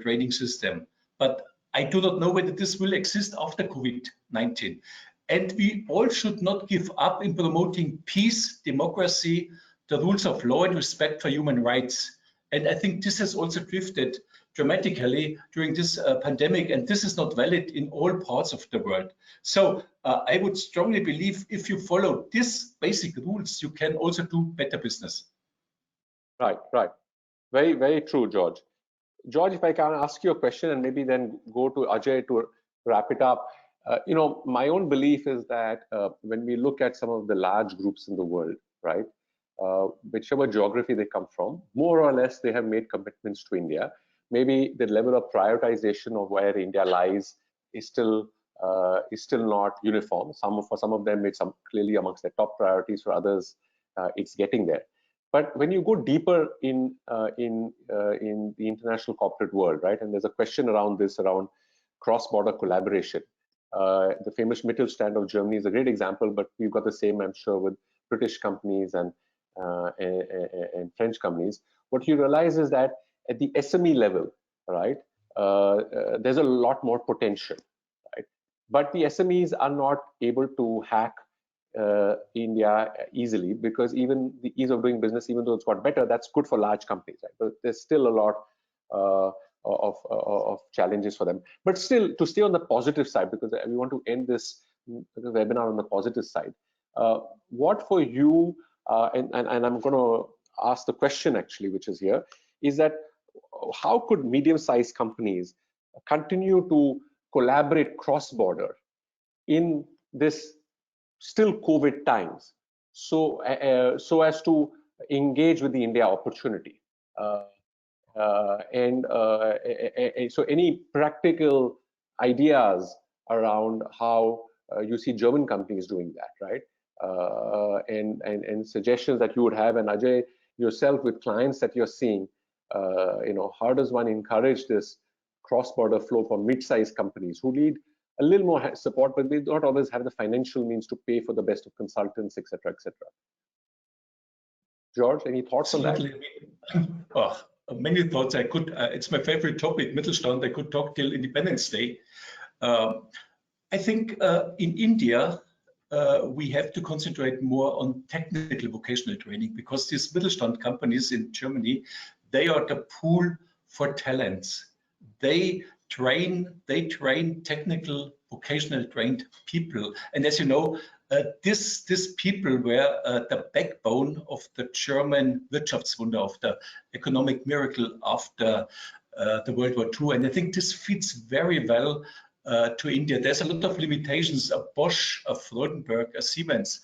trading system. But I do not know whether this will exist after COVID-19. And we all should not give up in promoting peace, democracy, the rules of law, and respect for human rights. And I think this has also drifted dramatically during this pandemic, and this is not valid in all parts of the world. So I would strongly believe if you follow these basic rules, you can also do better business. Right, right. Very, very true, George. George, if I can ask you a question and maybe then go to Ajay to wrap it up. My own belief is that when we look at some of the large groups in the world, right, whichever geography they come from, more or less they have made commitments to India. Maybe the level of prioritization of where India lies is still not uniform. For some of them, it's clearly amongst their top priorities. For others, it's getting there. But when you go deeper in the international corporate world, right, and there's a question around cross-border collaboration. The famous Mittelstand of Germany is a great example, but we've got the same, I'm sure, with British companies and French companies. What you realize is that at the SME level, right, there's a lot more potential, right? But the SMEs are not able to hack India easily, because even the ease of doing business, even though it's got better, that's good for large companies, right? But there's still a lot of challenges for them. But still, to stay on the positive side, because we want to end this webinar on the positive side, what for you, and I'm going to ask the question actually, which is here, is that how could medium-sized companies continue to collaborate cross-border in this still COVID times, so as to engage with the India opportunity? So any practical ideas around how you see German companies doing that, right? And suggestions that you would have, and Ajay, yourself with clients that you're seeing, how does one encourage this cross-border flow for mid-sized companies who need a little more support, but they don't always have the financial means to pay for the best of consultants, etc., etc. George, any thoughts on that? Oh, many thoughts. I could. It's my favorite topic, Mittelstand. I could talk till Independence Day. I think in India, we have to concentrate more on technical vocational training, because these Mittelstand companies in Germany, they are the pool for talents. They train technical vocational trained people, and as you know, these people were the backbone of the German Wirtschaftswunder, of the economic miracle after the World War II, and I think this fits very well to India. There's a lot of limitations. A Bosch, a Freudenberg, a Siemens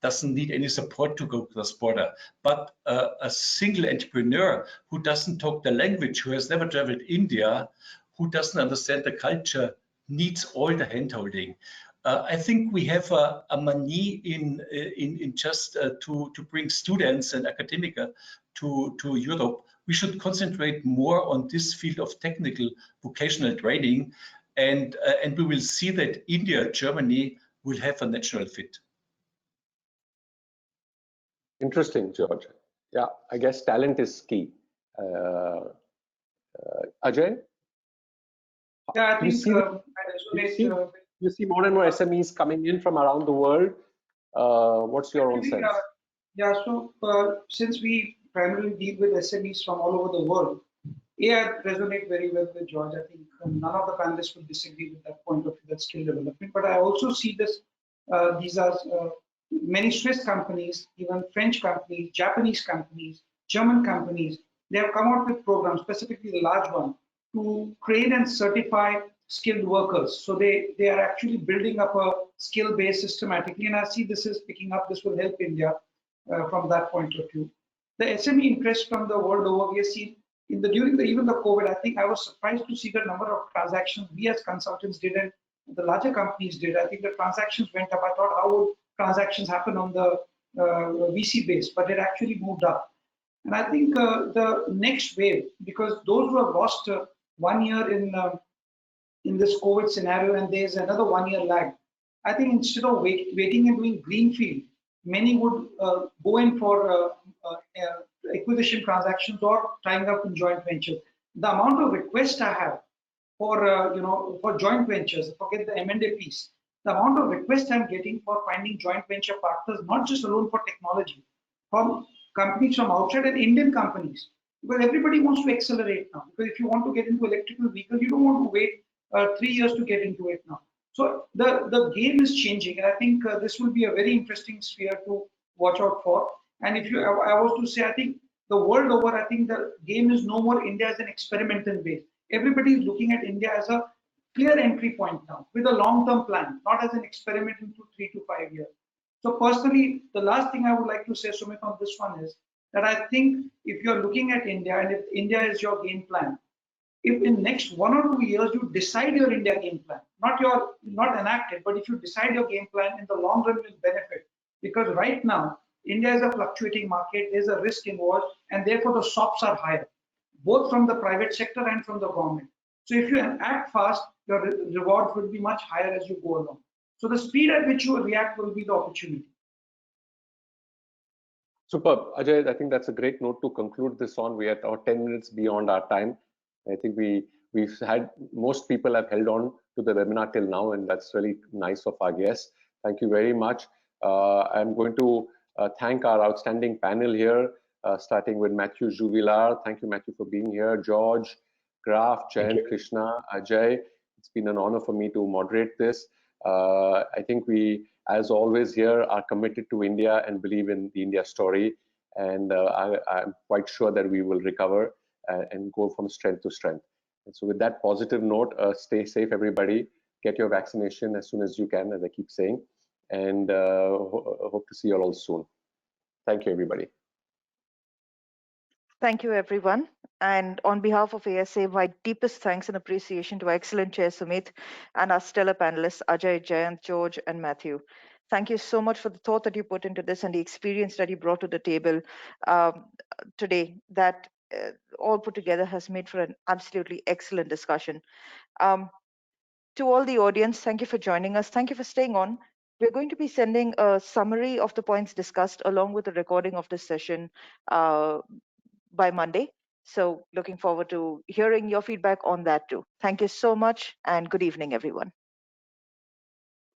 doesn't need any support to go cross-border, but a single entrepreneur who doesn't talk the language, who has never traveled India, who doesn't understand the culture, needs all the hand-holding. I think we have a mania in just to bring students and academia to Europe. We should concentrate more on this field of technical vocational training, and we will see that India, Germany will have a natural fit. Interesting, George. Yeah, I guess talent is key. Ajay? Yeah, I think you see more and more SMEs coming in from around the world. What's your own sense? Yeah, so since we primarily deal with SMEs from all over the world, I resonate very well with George. I think none of the panelists would disagree with that point of view, that skill development. But I also see this, these are many Swiss companies, even French companies, Japanese companies, German companies. They have come out with programs, specifically the large one, to train and certify skilled workers. So they are actually building up a skill base systematically. And I see this is picking up. This will help India from that point of view. The SME interest from the world over, we have seen during even the COVID, I think I was surprised to see the number of transactions we as consultants did and the larger companies did. I think the transactions went up. I thought, how would transactions happen on the VC base? But it actually moved up. And I think the next wave, because those who have lost 1 year in this COVID scenario, and there's another 1 year lag, I think instead of waiting and doing greenfield, many would go in for acquisition transactions or tying up in joint ventures. The amount of requests I have for for joint ventures, forget the M&A piece, the amount of requests I'm getting for finding joint venture partners, not just alone for technology, from companies from outside and Indian companies Because everybody wants to accelerate now. Because if you want to get into electrical vehicle, you don't want to wait 3 years to get into it now. So the game is changing, and I think this will be a very interesting sphere to watch out for. And if I was to say, I think the world over, I think the game is no more India as an experimental base. Everybody is looking at India as a clear entry point now with a long-term plan, not as an experiment into 3 to 5 years. So personally, the last thing I would like to say, Sumit, on this one is that I think if you're looking at India and if India is your game plan, if in next 1 or 2 years you decide your India game plan, not enact it, but if you decide your game plan, in the long run will benefit. Because right now, India is a fluctuating market, there's a risk involved, and therefore the SOPs are higher, both from the private sector and from the government. So if you act fast, your rewards will be much higher as you go along. So the speed at which you react will be the opportunity. Superb. Ajay, I think that's a great note to conclude this on. We are 10 minutes beyond our time. I think we've had, most people have held on to the webinar till now, and that's really nice of our guests. Thank you very much. I'm going to thank our outstanding panel here, starting with Matthew Juvilar. Thank you, Matthew, for being here. George, Graf, Jayant, Krishna, Ajay. It's been an honor for me to moderate this. I think we, as always here, are committed to India and believe in the India story. And I'm quite sure that we will recover and go from strength to strength. And so with that positive note, stay safe, everybody. Get your vaccination as soon as you can, as I keep saying. And hope to see you all soon. Thank you, everybody. Thank you, everyone. And on behalf of ASA, my deepest thanks and appreciation to our excellent Chair Sumit and our stellar panelists, Ajay, Jayant, George, and Matthew. Thank you so much for the thought that you put into this and the experience that you brought to the table today. That all put together has made for an absolutely excellent discussion. To all the audience, thank you for joining us. Thank you for staying on. We're going to be sending a summary of the points discussed along with the recording of this session by Monday. So looking forward to hearing your feedback on that too. Thank you so much and good evening, everyone.